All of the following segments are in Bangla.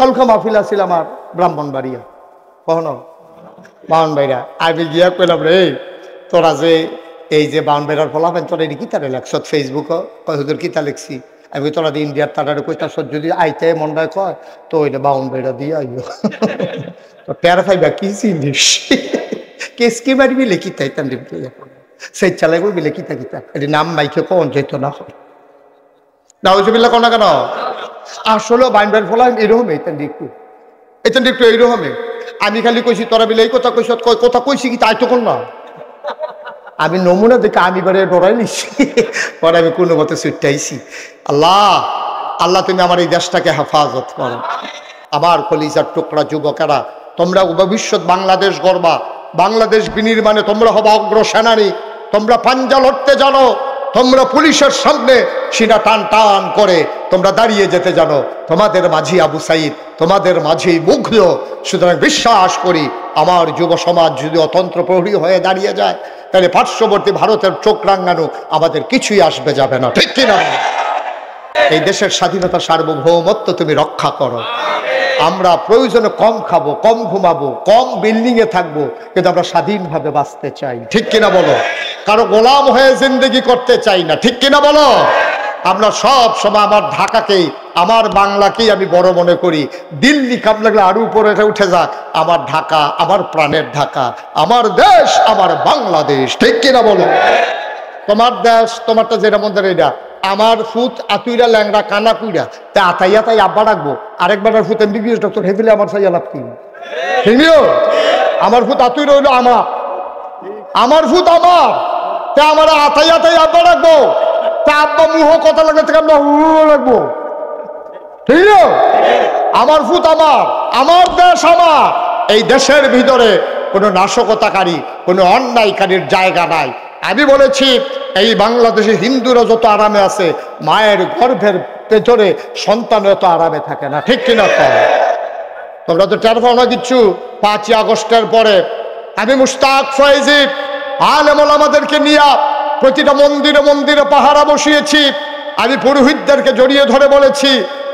কালকে মাহফিল আছিল আমার ব্রাহ্মণবাড়িয়া, কখনো বাউনবাড়িয়া। আমি গিয়া কইলাম রে তোরা যে এই যে বাউনবাড়িয়ার ফলাফেন তোরা এটি কিতা লেখছ ফেসবুকও, কয় হুজুর কিতা লিখছি। আমি তোরা ইন্ডিয়ার তারা কইতাছ যদি আইতে মন্ডায় কয় তো ওইটা বাউনবাড়িয়া দিয়ে আইও। তো টের ফাইবা কি জিনিস কেসকি মারিবি লেখি তাইতাম সেই চালাই করবি লেখিতা কিতা এটি নাম মাইকে কন যেত না হয় নাউজুবিল্লাহ কোন না কেন। আসলে বাইনবার ফলা এরকম একটু এইরকমই। আমি খালি কইছি তোরা বিলে এই কথা কইস, কথা কইছি কি তাই তো কোন না। আমি নমুনা দেখে আমি বারে ডরাই নিছি, পরে আমি কোনো মতে ছুটাইছি। আল্লাহ আল্লাহ তুমি আমার এই দেশটাকে হেফাজত করো। আমার কলিজার টুকরা যুবকেরা, তোমরা ভবিষ্যৎ বাংলাদেশ গড়বা, বাংলাদেশ বিনির্মাণে তোমরা হবা অগ্রসেনানী। তোমরা পাঞ্জা লড়তে জানো, তোমরা পুলিশের সামনে সিনা টান টান করে তোমরা দাঁড়িয়ে যেতে জানো। তোমাদের মাঝি আবু সাইদ, তোমাদের মাঝি মুগ্ধ। সুতরাং বিশ্বাস করি আমার যুব সমাজ যদি অতন্ত্র প্রহরী হয়ে দাঁড়িয়ে যায় তাহলে পার্শ্ববর্তী ভারতের চোখ রাঙানো আমাদের কিছুই আসবে যাবে না, ঠিক কিনা? এই দেশের স্বাধীনতা সার্বভৌমত্ব তুমি রক্ষা করো। আমরা প্রয়োজনে কম খাবো, কম ঘুমাবো, কম বিল্ডিং এ থাকবো, কিন্তু আমরা স্বাধীনভাবে বাঁচতে চাই, ঠিক কিনা বলো? কারো গোলাম হয়ে জিন্দগি করতে চাই না, ঠিক কিনা বলো? আমরা সব সময় আমার ঢাকাকেই, আমার বাংলাকেই আমি বড় মনে করি। দিল্লি কাম লাগলে আরো উপরে উঠে যাক, আমার ঢাকা, আমার প্রাণের ঢাকা, আমার দেশ, আমার বাংলাদেশ, ঠিক কিনা বলো? তোমার দেশ তোমারটা যেটা মন্দির এটা, আমার ফুট আতুইরা ল্যাংরা কানা কুইরা তা আতাইয়া তাই আব্বা রাখবো, আরেকবার ফুট এমবিবিএস ডক্টর হেফিলে আমার সাইয়া লাভ কি? আমার ফুট আতুইরা হইলো আমার ফুট আমার, তা আমার আতাইয়া তাই আব্বা রাখবো, তা আব্বা মুহ কথা লাগবে থেকে আমরা রাখবো, ঠিক না? আমার ফুট আমার দেশ আমার। এই দেশের ভিতরে কোনো নাশকতাকারী, কোনো অন্যায়কারীর জায়গা নাই। আমি বলেছি এই বাংলাদেশে হিন্দুরা যত আরামে আছে, মায়ের গর্ভের পেছনে সন্তান এত আরামে থাকে না, ঠিক কিনা? তোমরা তো টের পাও না কিচ্ছু। 5ই আগস্টের পরে আমি মুশতাক ফয়েজি আলেম ওলামাদেরকে নিয়ে প্রতিটা মন্দিরে মন্দিরে পাহারা বসিয়েছি। আমি পুরোহিতদেরকে জড়িয়ে ধরে বলেছি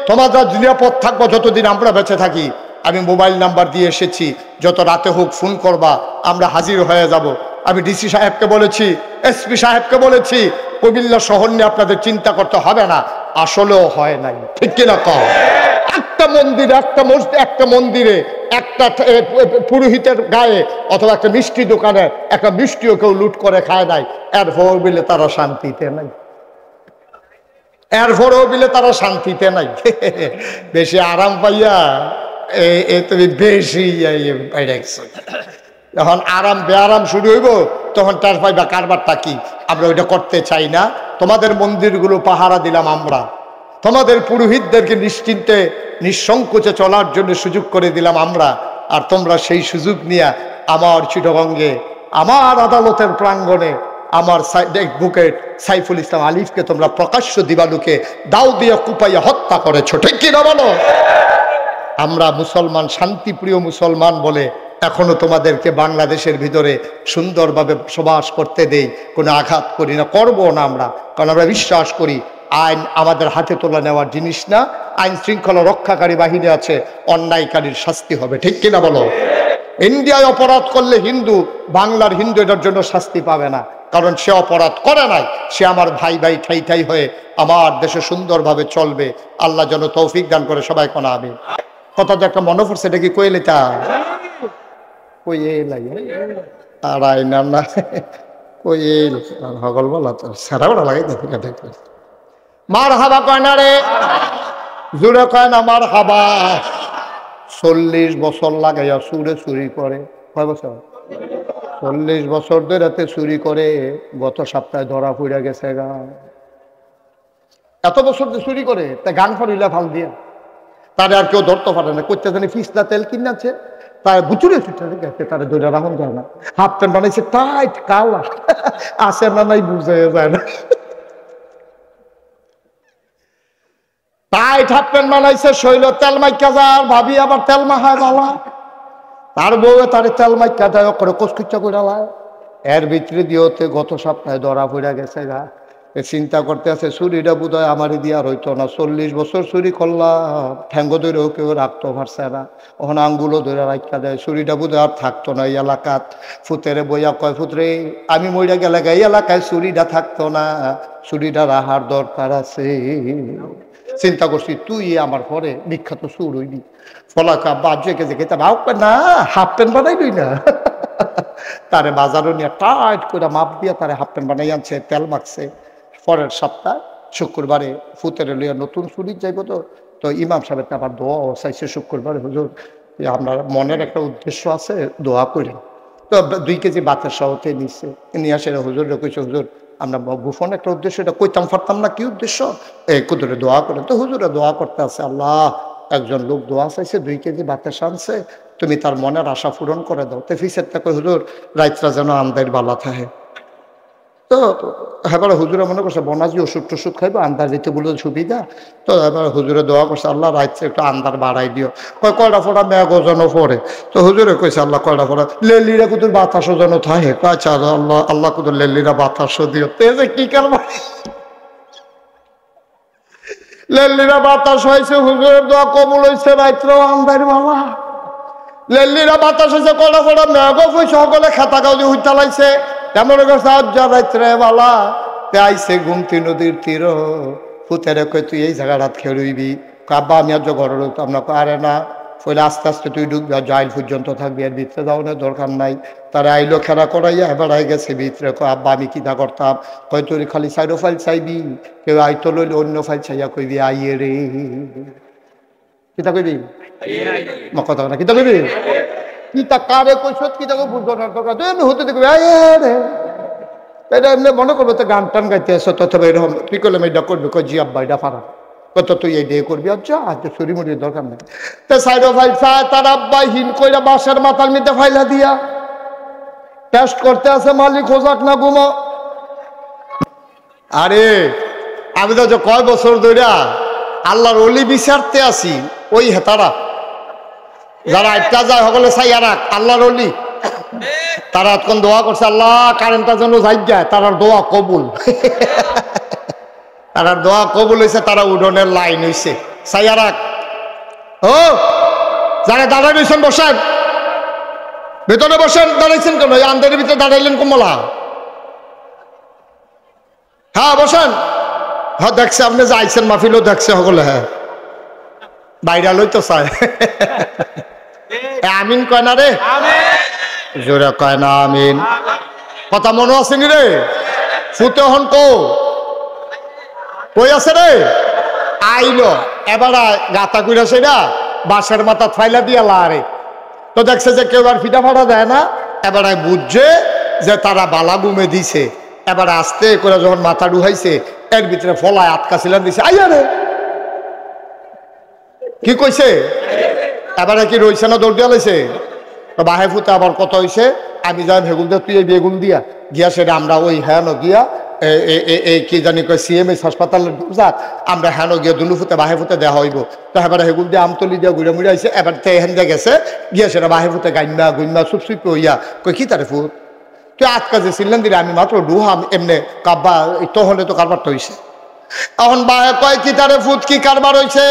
তোমরা নিরাপদ থাকবো যতদিন আমরা বেঁচে থাকি। আমি মোবাইল নাম্বার দিয়ে এসেছি, যত রাতে হোক ফোন করবা, আমরা হাজির হয়ে যাব। আমি ডিসি সাহেবকে বলেছি, এসপি সাহেবকে বলেছি, কুমিল্লা শহর নিয়ে আপনাদের চিন্তা করতে হবে না। আসলেও হয় নাই, ঠিক কিনা কও? একটা মন্দিরে, একটা মসজিদ, একটা মন্দিরে, একটা পুরোহিতের গায়ে অথবা একটা মিষ্টি দোকানে একটা মিষ্টিও কেউ লুট করে খায় নাই। এরপর বিলে তারা শান্তিতে নাই, এরপরেও বিলে তারা শান্তিতে নাই। বেশি আরাম পাইয়া তুমি বেশি যখন আরাম বেআরাম শুরু হইব তখন তার পাইবা কারবারটা কি। আমরা ওইটা করতে চাই না। তোমাদের মন্দিরগুলো পাহারা দিলাম আমরা, তোমাদের পুরোহিতদেরকে নিশ্চিন্তে নিঃসংকোচে চলার জন্য সুযোগ করে দিলাম আমরা। আর তোমরা সেই সুযোগ নিয়ে আমার চিটাগঙ্গে, আমার আদালতের প্রাঙ্গণে আমার অ্যাডভোকেট সাইফুল ইসলাম আলিফকে তোমরা প্রকাশ্য দিবালুকে দাও দিয়ে কুপাইয়া হত্যা করেছো, ঠিক কিনা বলো? আমরা মুসলমান, শান্তিপ্রিয় মুসলমান বলে এখনো তোমাদেরকে বাংলাদেশের ভিতরে সুন্দরভাবে বসবাস করতে দেই, কোনো আঘাত করি না, করবো না আমরা। কারণ আমরা বিশ্বাস করি আইন আমাদের হাতে তোলা নেওয়ার জিনিস না। আইন শৃঙ্খলা রক্ষাকারী বাহিনী আছে, অন্যায়কারীর শাস্তি হবে, ঠিক কিনা বলো? ইন্ডিয়ায় অপরাধ করলে হিন্দু, বাংলার হিন্দু এটার জন্য শাস্তি পাবে না, কারণ সে অপরাধ করে নাই। সে আমার ভাই ভাই ঠাই ঠাই হয়ে আমার দেশে সুন্দরভাবে চলবে। আল্লাহ যেন তৌফিক দান করে, সবাই কোনা আমি। কথা তো একটা মনে পড়ছে, এটা কি কইলে তা কই আর আইনা না কই হগল বলা তো সারা বড় লাগে। মার হাবা কয় না রে, জুড়ে কয় না মার হাবা। 40 বছর লাগাইয়া সুরে চুরি করে, কয় বছর? 40 বছর ধরে রাতে চুরি করে, গত সপ্তাহে ধরা পড়ে গেছে গা। এত বছর যে চুরি করে তা গান ফরিলা ফাল দিয়া তারে আর কেউ ধরতে পারে না। করতে জানি ফিসলা তেল কিনাছে, তার বুচুরে ছুটে গেছে, তারা ধরে রাখুন যায় না। হাফ প্যান্ট বানাইছে টাইট কালা, আসে না নাই বুঝে যায় না। টাইট হাফ প্যান্ট বানাইছে, শৈল তেল মাইকা যার ভাবি আবার তেল মাখায় বালা, তার বউ তারে তেল মাইকা দেয় করে কচকুচ্চা করে লায়। এর ভিতরে দিয়েতে গত সপ্তাহে ধরা পড়ে গেছে গা। চিন্তা করতে আছে চুরিটা বোধ হয় আমারই দিয়া হইতো না, 40 বছর চুরি করলাম, ঠ্যাঙ্গ ধরেও কেউ রাখতে পারছে না, ওখানে আঙ্গুলও ধরে রাখা দেয়, চুরিটা বোধ হয় আর থাকতো না এই এলাকাত। ফুতেরে বইয়া কয়, ফুতরে আমি মইরা গেলে এই এলাকায় চুরিটা থাকতো না, চুরিটা রাহার দরকার আছে। চিন্তা করছি তুই আমার পরে বিখ্যাত চুর হইবি। ফলাকা বাজে কেজে খেতে না, হাফ প্যান্ট বানাইবি না। তারে বাজারও নিয়ে টাইট করে মাপ দিয়ে তারে হাফ প্যান্ট বানাই আনছে, তেল মাখছে। পরের সপ্তাহ শুক্রবারে ফুতের লইয়া নতুন চুরি যাইব, তো ইমাম সাহেব আবার দোয়া চাইছে শুক্রবারে, হুজুর আপনার মনের একটা উদ্দেশ্য আছে, দোয়া করেন। তো 2 কেজি বাতের সহতে নিচ্ছে, নিয়ে আসে হুজুর কইছে, হুজুর আমরা গোপন একটা উদ্দেশ্য, এটা কইতাম পারতাম না কি উদ্দেশ্য, এই কুদুরে দোয়া করেন। তো হুজুরে দোয়া করতে আছে, আল্লাহ একজন লোক দোয়া চাইছে, 2 কেজি বাতের সানছে, তুমি তার মনের আশা পূরণ করে দাও। তো ফিসের থেকে হুজুর রাইতরা যেন আন্দার বালা থাকে। তো এবার হুজুরে মনে করছে বনাজি ওষুধ টষুধ খাইবো, আন্দার দিতে বলে সুবিধা। তো এবার হুজুরে দোয়া করছে, আল্লাহ রাইতে একটু আন্দার বাড়াই দিও। কয়টা ফোড়া মেঘ ওজনও পড়ে। তো হুজুরে কইছে, আল্লাহ কয়টা ফোড়া লেলিরা কুতুর বাতাসও যেন থাকে। আচ্ছা আল্লাহ, আল্লাহ কুতুর লেলিরা বাতাসও দিও। তো যে কি কারবার লেলিরা বাতাস হয়েছে, হুজুরের দোয়া কবুল হয়েছে, রাইত্রেও আন্দার বাবা লেলিরা বাতাস হয়েছে, কয়টা ফোড়া মেঘও হয়েছে, সকলে খাতা কাউজি হইতে লাইছে। তেমন করছে আজ্জা রাত্রে বালা আইসে গুমতি নদীর তীর, ফুতেরে কই তুই এই জায়গাটা খেলবি। আব্বা আমি আজ ঘরে রইতাম না। আরে না, ফলে আস্তে আস্তে তুই ঢুকবি, আর জাইল পর্যন্ত থাকবি, আর ভিতরে যাওয়ানোর দরকার নাই। তারা আইলো খেলা করাইয়া এবার আই গেছে ভিতরে। আব্বা আমি কিনা করতাম, কয় তুই খালি সাইডো ফাইল চাইবি, কেউ আইতো লইলে অন্য ফাইল চাইয়া কইবি আইয়ে রে। কিতা কইবি কথা না, কিতা কইবি কিতা কারে কৈছত, কিতাকে বুঝবো না দরকার হতে দেখবি আইয়ে রে। এটা এমনি মনে করবো তো গান টান গাইতে আসো, তথা এরকম তুই করলাম এটা করবি, কয় জি আব্বা এটা পারা, কত তুই এই দিয়ে করবি, আর যা আজ ছুরি মুড়ির দরকার নেই। তো সাইডো ফাইল চায়, তার আব্বা হিন কইরা বাঁশের মাথার মধ্যে ফাইলা দিয়া টেস্ট করতে আছে, মালিক হোজাক না ঘুমো। আরে আমি তো কয় বছর ধরে আল্লাহর অলি বিচারতে আসি, ওই হেতারা যারা একটা যায় সকলে চাইয়া রাখ আল্লাহর অলি, তারা এখন দোয়া করছে আল্লাহ কারেন্টটা যেন যাই যায়, তারার দোয়া কবুল। তারার দোয়া কবুল হয়েছে, তারা উডনের লাইন হয়েছে, চাইয়া রাখ। ও যারা দাঁড়াই রয়েছেন বসেন, ভেতরে বসেন। দাঁড়াইছেন কেন? এই আন্দারের ভিতরে দাঁড়াইলেন কমলা? হ্যাঁ বসেন। হ্যাঁ দেখছে আপনি যে আইসেন, মাহফিলও দেখছে সকলে। হ্যাঁ বাইরা লই তো চায়। আমিন কয় না রে, জোরে কয় না আমিন। কথা মনে আছে নি রে? ফুতে হন কই আছে রে? আইলো এবার গাতা কইরা সেটা বাঁশের মাথা ফাইলা দিয়া লারে। তো দেখছে যে কেউ আর ফিটা ফাটা দেয় না, এবার বুঝছে যে তারা বালা গুমে দিছে। এবার আস্তে করে যখন মাথা ডুহাইছে, এর ভিতরে ফলায় আটকা ছিলেন দিছে, আইয়া রে কি কইছে? এবারে কি রইছে না দৌড় দিয়া লাইছে? তো বাহে ফুতে আবার কত হয়েছে, আমি যাই ভেগুল দিয়ে, তুই এই বেগুন দিয়া গিয়া সেটা আমরা ওই হ্যানো গিয়া এই কি জানি কয় CMS হাসপাতালের যাক, আমরা হ্যানো গিয়া দুলু ফুতে বাহে ফুতে দেওয়া হইব। তো এবারে হেগুল দিয়ে আমতলি দিয়া ঘুরে মুড়ে আইছে। এবার তো এখান দিয়ে গেছে গিয়া সেটা বাহে ফুতে গাইমা গুইমা চুপচুপ হইয়া কই কি তারে ফুট তুই আটকা যে ছিলেন দিলে, আমি মাত্র ডুহাম এমনি কাব্বা তহলে তো কারবারটা হয়েছে। এখন বাহে কয় কি তারে ফুট কি কারবার হয়েছে?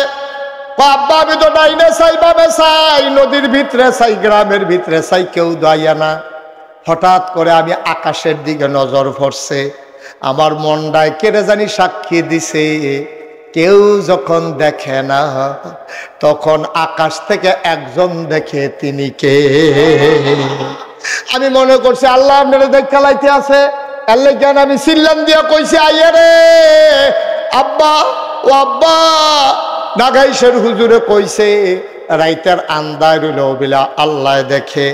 আব্বা আমি তো ডাইনে চাই বামে চাই, নদীর ভিতরে চাই গ্রামের ভিতরে চাই, কেউ দাইয়া না। হঠাৎ করে আমি আকাশের দিকে নজর পড়ছে, আমার মনটায় কেড়ে জানি সাক্ষী দিছে, কেউ যখন দেখে না তখন আকাশ থেকে একজন দেখে, তিনি কে? আমি মনে করছি আল্লাহ আপনারা দেখা লাইতে আছে, আল্লাহ জ্ঞান আমি চিল্লাম দিয়া কইছি আইয়া রে আব্বা, ও আব্বা। নাগাইশের হুজুরে কইছে রাইতের আন্দায় রইল বিলা আল্লাহ দেখে,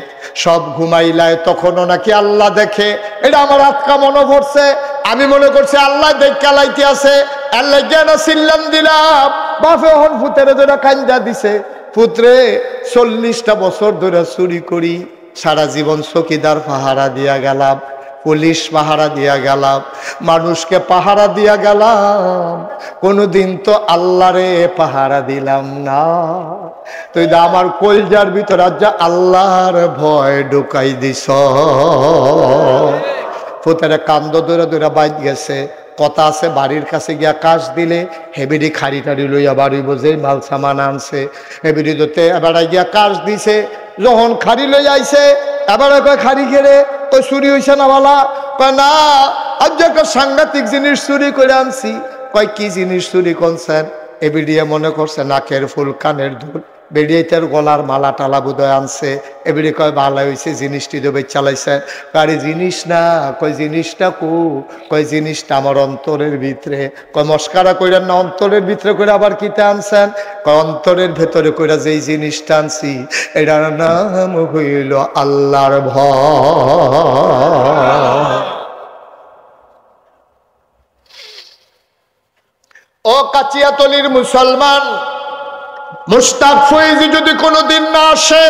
সব ঘুমাইলায় তখনও নাকি আল্লাহ দেখে। এটা আমার আটকা মনে পড়ছে। আমি মনে করছি আল্লাহ দেখা লাইতে আছে, আল্লাহ জ্ঞান চিল্লাম দিলাম। বাপে হন ফুতেরে ধরে কান্দা দিছে, পুত্রে 40টা বছর ধরে চুরি করি, সারা জীবন চকিদার পাহারা দিয়া গেলাম, পুলিশ পাহারা দিয়া গেলাম, মানুষকে পাহারা দিয়া গেলাম, কোনোদিন তো আল্লাহরে পাহারা দিলাম না। তুই তো আমার কলজার ভিতরে যা আল্লাহর ভয় ঢুকাই দিস। ফুতেরে কান্দ দৌড়া দৌড়া বাইত গেছে, কথা আছে বাড়ির কাছে গিয়া কাজ দিলে হেবিডি খাড়ি টাড়ি লইয়া বাড়ি বোঝে মাল সামান আনছে হেবিডি ধরতে এবার গিয়া কাজ দিছে যখন খাড়ি লই আইছে এবারে কয় খাড়ি ঘেরে কই চুরি হইছে না বালা কয় না আজ একটা সাংঘাতিক জিনিস চুরি করে আনছি কয় কি জিনিস চুরি করছেন এবিডিয়ে মনে করছে নাকের ফুল কানের দুল বেরিয়ে তার গলার মালা টালা বোধহয় আনছে এবারে কয় ভালো হয়েছে জিনিসটি দেবে চালাইছে আরে জিনিস না কয় জিনিসটা কয় জিনিসটা আমার অন্তরের ভিতরে কয় মস্কারা কইরা না অন্তরের ভিতরে করে আবার কিতে আনছেন কয় অন্তরের ভেতরে কইরা যেই জিনিসটা আনছি এটার নাম হইল আল্লাহর ভয়। ও কাচিয়াতলির মুসলমান, মুস্তাক ফয়েজি যদি কোনোদিন না আসে,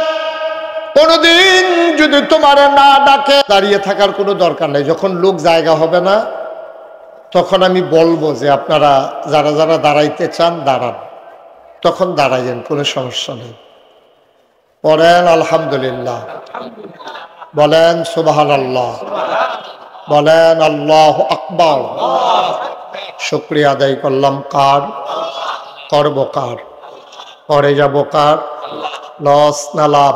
কোনোদিন যদি তোমার না ডাকে, দাঁড়িয়ে থাকার কোনো দরকার নেই। যখন লোক জায়গা হবে না তখন আমি বলবো যে আপনারা যারা যারা দাঁড়াইতে চান দাঁড়ান, তখন দাঁড়াইয়েন, কোনো সমস্যা নেই। পড়েন আলহামদুলিল্লাহ, বলেন সুবহানাল্লাহ, বলেন আল্লাহু আকবার। শুকরিয়া আদায় করলাম কার? করব কার? পরে যাব কার? লস না লাভ?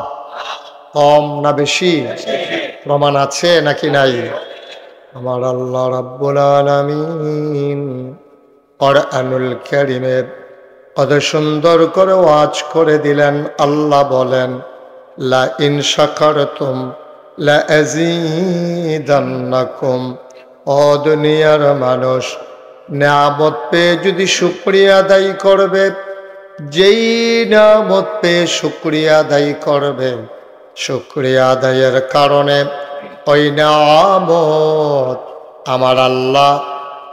কম না বেশি? প্রমাণ আছে নাকি নাই? আমার আল্লাহ রাব্বুল আলামিন কোরআনুল কারীমে কত সুন্দর করে ওয়াজ করে দিলেন। আল্লাহ বলেন লা ইন শাকারতুম লা আযীদান্নাকুম। ও দুনিয়ার মানুষ, নিয়ামত পেয়ে যদি শুকরিয়া আদায় করবে, যেই নিয়ামত পেয়ে শুকরিয়া আদায় করবে, শুকরিয়া আদায়ের কারণে ওই নিয়ামত আমার আল্লাহ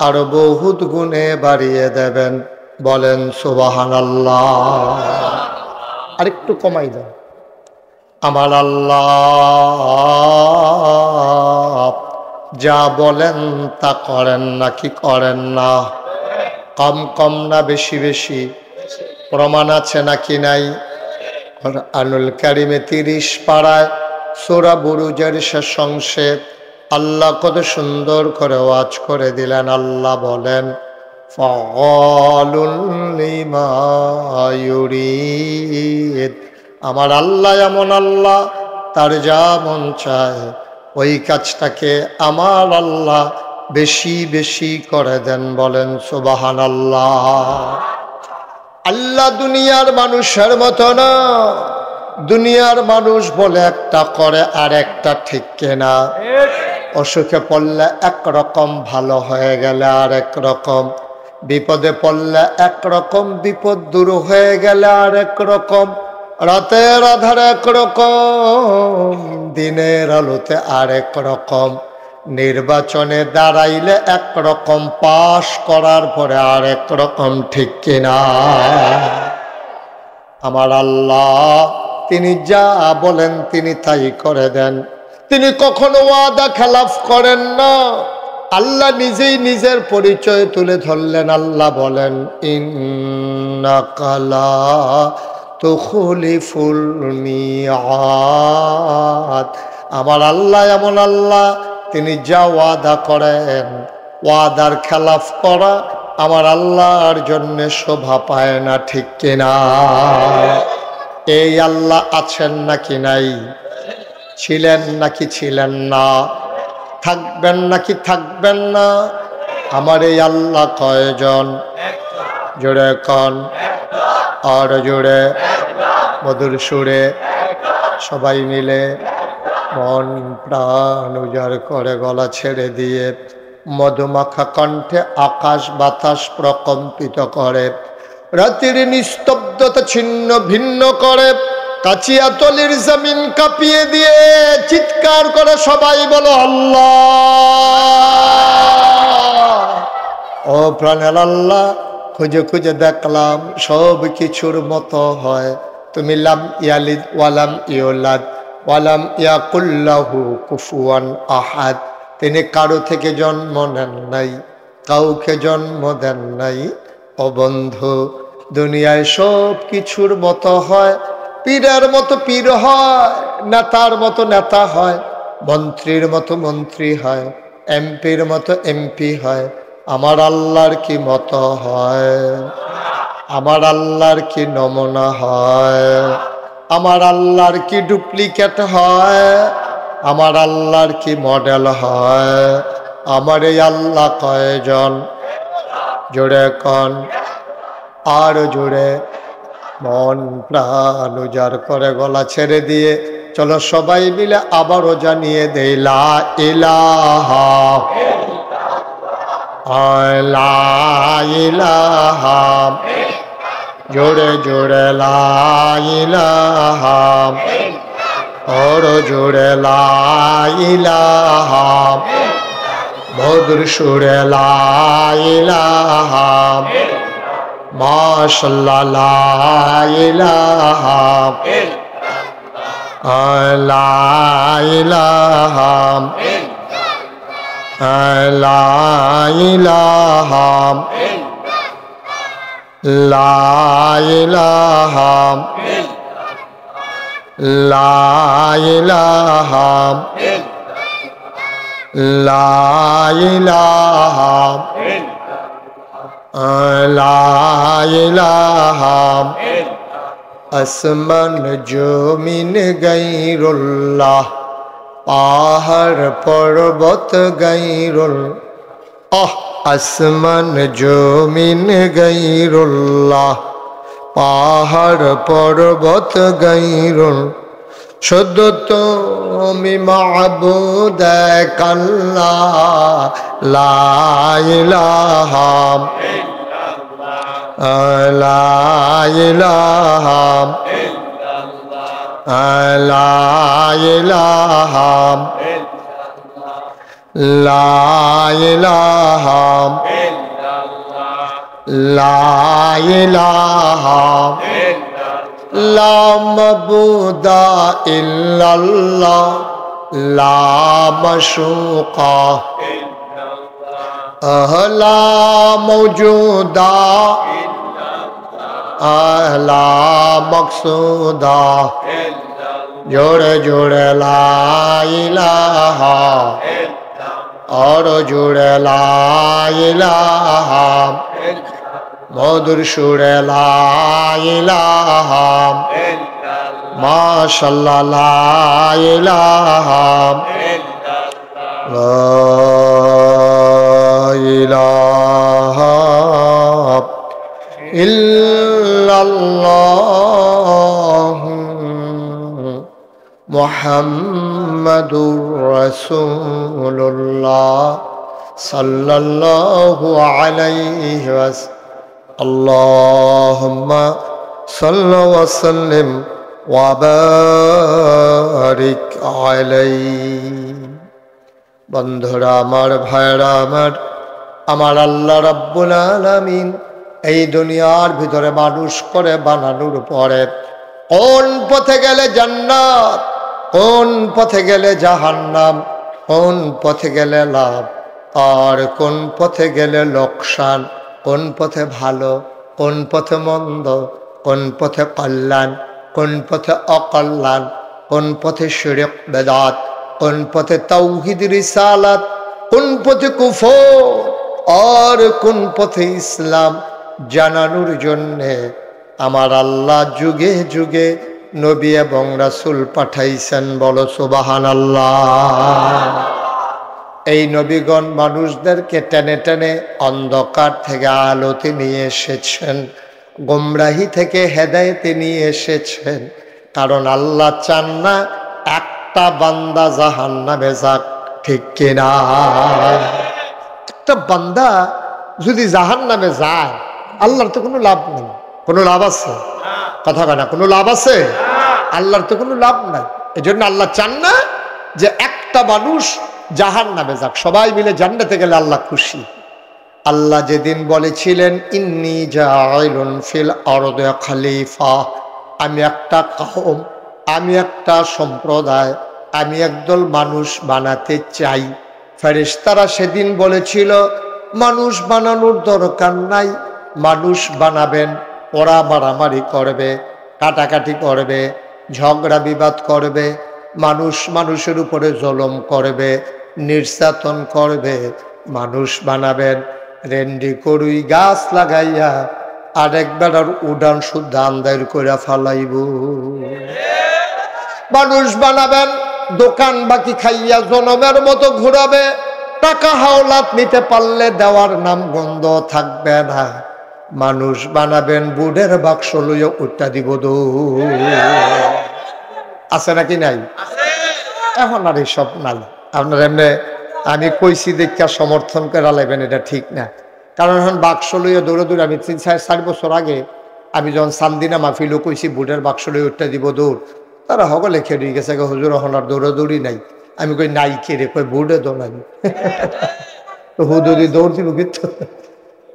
আরো বহুত গুণে বাড়িয়ে দেবেন। বলেন সুবহানাল্লাহ। আরেকটু কমাই দেন। আমার আল্লাহ যা বলেন তা করেন নাকি করেন না? কম কম না বেশি বেশি? প্রমাণ আছে নাকি নাই? কোরআনুল কারীমে 30 পারায় সূরা বুরুজের শেষ অংশে আল্লাহ কত সুন্দর করে ওয়াজ করে দিলেন। আল্লাহ বলেন ফাআলুল লিমা ইউরিদ। আমার আল্লাহ এমন আল্লাহ, তার যা মন চায় ওই কাজটাকে আমার আল্লাহ বেশি বেশি করে দেন। বলেন সুবহানাল্লাহ। আল্লাহ দুনিয়ার মানুষের মতো না। দুনিয়ার মানুষ বলে একটা করে আর একটা ঠিক কেনা। অসুখে পড়লে একরকম, ভালো হয়ে গেলে আর এক রকম, বিপদে পড়লে একরকম, বিপদ দূর হয়ে গেলে আর এক রকম, রাতের আধারে একরকম, দিনের আলোতে আর এক রকম, নির্বাচনে দাঁড়াইলে একরকম, পাশ করার পরে আর এক রকম, ঠিক কিনা? আমার আল্লাহ তিনি যা বলেন তিনি তাই করে দেন। তিনি কখনো ওয়াদা খেলাফ করেন না। আল্লাহ নিজেই নিজের পরিচয় তুলে ধরলেন। আল্লাহ বলেন ইন্নাকা লা তুখলিফুল মিআদ। আমার আল্লাহ এমন আল্লাহ, তিনি যা ওয়াদা করেন, ওয়াদার খেলাফ করা আমার আল্লাহর জন্য শোভা পায় না, ঠিক কিনা? এই আল্লাহ আছেন নাকি নাই? ছিলেন নাকি ছিলেন না? থাকবেন নাকি থাকবেন না? আমার এই আল্লাহ কয়জন? জোরে কন, আর জোরে, মধুর সুরে, সবাই মিলে মন প্রাণ উজাড় করে গলা ছেড়ে দিয়ে মধুমাখা কণ্ঠে আকাশ বাতাস প্রকম্পিত করে, রাতের নিস্তব্ধতা ছিন্ন ভিন্ন করে, কাচিয়াতলির জমিন কাঁপিয়ে দিয়ে চিৎকার করে সবাই বলো আল্লাহ। ও প্রাণের আল্লাহ, খুঁজে খুঁজে দেখলাম সব কিছুর মতো হয়। তুমি লাম ইয়ালিদ ওয়ালাম ইউলাদ ওয়ালাম ইয়াকুল্লাহু কুফুয়ান আহাদ। তিনি কারো থেকে জন্ম নেন নাই, কাউকে জন্ম দেন নাই। ও বন্ধু, দুনিয়ায় সব কিছুর মতো হয়। পীরের মতো পীর হয়, নেতার মতো নেতা হয়, মন্ত্রীর মতো মন্ত্রী হয়, এমপির মতো এমপি হয়, আমার আল্লাহর কি মতো হয়, আমার আল্লাহর কি নমুনা হয়, আমার আল্লাহর কি ডুপ্লিকেট হয়, আমার আল্লাহর কি মডেল হয়। আমার এই আল্লাহ কয়জন, জোরে কন, আর জোরে, মন প্রাণ উজাড় করে গলা ছেড়ে দিয়ে চলো সবাই মিলে আবারও জানিয়ে দেই লা ইলাহা, লা ইলাহা, জোরে জোরে লা ইলাহা, और জোরে লা ইলাহা, মধুর সুরে লা ইলাহা, মাশাআল্লাহ লা ইলাহা, লা ইলাহা, লা ইলাহা, লা ইলাহা, লা ইলাহা, লা ইলাহা, লা ইলাহা, আসমান জমিন গায়রুল্লাহ, পাহাড় পর্বত গায়রুল্লাহ, আসমান জমিন গায়রুল্লাহ, পাহাড় পর্বত গায়রুল্লাহ, শুধু তুমি মাবুদ এক আল্লাহ, লা ইলাহা, লা ইলাহা, লা ইলাহা, লা ইলাহা, লা ইলাহা, লা মাবুদা ইল্লাল্লাহ, লা মাশুকা লা মওজুদা লা মকসুদা, জোরে জোরে লা ইলাহা, और জোরে লা ইলাহা, মধুর সুরে লা ইলাহা, মাশাআল্লাহ লা ইলাহা, লা ইলাহা ইল্লাল্লাহ মুহাম্মাদুর রাসূলুল্লাহ সাল্লাল্লাহু আলাইহি ওয়াসাল্লাম। আল্লাহুম্মা সাল্লি ওয়া সাল্লিম ওয়া বারিক আলাইহি। বন্ধুরা আমার, ভাইরা আমার, আমার আল্লাহ রাব্বুল আলামিন এই দুনিয়ার ভিতরে মানুষ করে বানানোর পরে কোন পথে গেলে জান্নাত, কোন পথে গেলে জাহান্নাম, কোন পথে গেলে লাভ আর কোন পথে গেলে লোকসান, কোন পথে ভালো, কোন পথে মন্দ, কোন পথে কল্যাণ, কোন পথে অকল্যাণ, কোন পথে শিরক বেদাত, কোন পথে তাওহীদ রিসালাত, কোন পথে কুফর আর কোন পথে ইসলাম জানানোর জন্যে আমার আল্লাহ যুগে যুগে নবী এবং রাসূল পাঠাইছেন। বলো সুবহানাল্লাহ। এই নবীগণ মানুষদেরকে টেনে টেনে অন্ধকার থেকে আলোতে নিয়ে এসেছেন, গোমরাহি থেকে হেদায়েতে নিয়ে এসেছেন। কারণ আল্লাহ চান না একটা বান্দা জাহান্নামে যাক, ঠিক কিনা? একটা বান্দা যদি জাহান্নামে যায় আল্লাহর তো কোনো লাভ নেই। কোনো লাভ আছে? কথা কয় না, কোনো লাভ আছে? আল্লাহর তো কোনো লাভ নাই। এই জন্য আল্লাহ চান না যে একটা মানুষ জাহান্নামে যাক, সবাই মিলে জান্নাতে গেলে আল্লাহ খুশি। আল্লাহ যেদিন বলেছিলেন ইন্নী জাইলুন ফিল আরদি খলিফা, আমি একটা কওম, আমি একটা সম্প্রদায়, আমি একদল মানুষ বানাতে চাই। ফেরেশতারা সেদিন বলেছিল মানুষ বানানোর দরকার নাই, মানুষ বানাবেন, ওরা মারামারি করবে, কাটাকাটি করবে, ঝগড়া বিবাদ করবে, মানুষ মানুষের উপরে জুলুম করবে, নির্যাতন করবে, মানুষ বানাবেন। রেন্ডি করুই গাছ লাগাইয়া আরেক বেড়ার উড়ান শুদ্ধ আন্দার করে ফালাইব। মানুষ বানাবেন, দোকান বাকি খাইয়া জনমের মতো ঘুরাবে, টাকা হাওলাত নিতে পারলে দেওয়ার নাম গন্ধ থাকবে না। মানুষ বানাবেন, বুড়ের বাক্স লইয়া উঠটা দিব দো। আছে নাকি নাই? এখন আর এইসব নাই। আপনার এমনি আমি কইছি দেখা সমর্থন করে লাইবেন, এটা ঠিক না। কারণ এখন বাক্স লইয়া দৌড়ে দৌড়ে, আমি 3-4 বছর আগে আমি যখন সান্দিনা মাহফিলও কইছি বুড়ের বাক্স লইয়া উঠটা দিব দৌড়, তারা সকলে খেয়ে গেছে হুজুর এখন আর দৌড়াদৌড়ি নাই। আমি কই নাই কে রে, কই বুড়ে দৌড়াবি। তো হুদুরি দৌড় দিব কিন্তু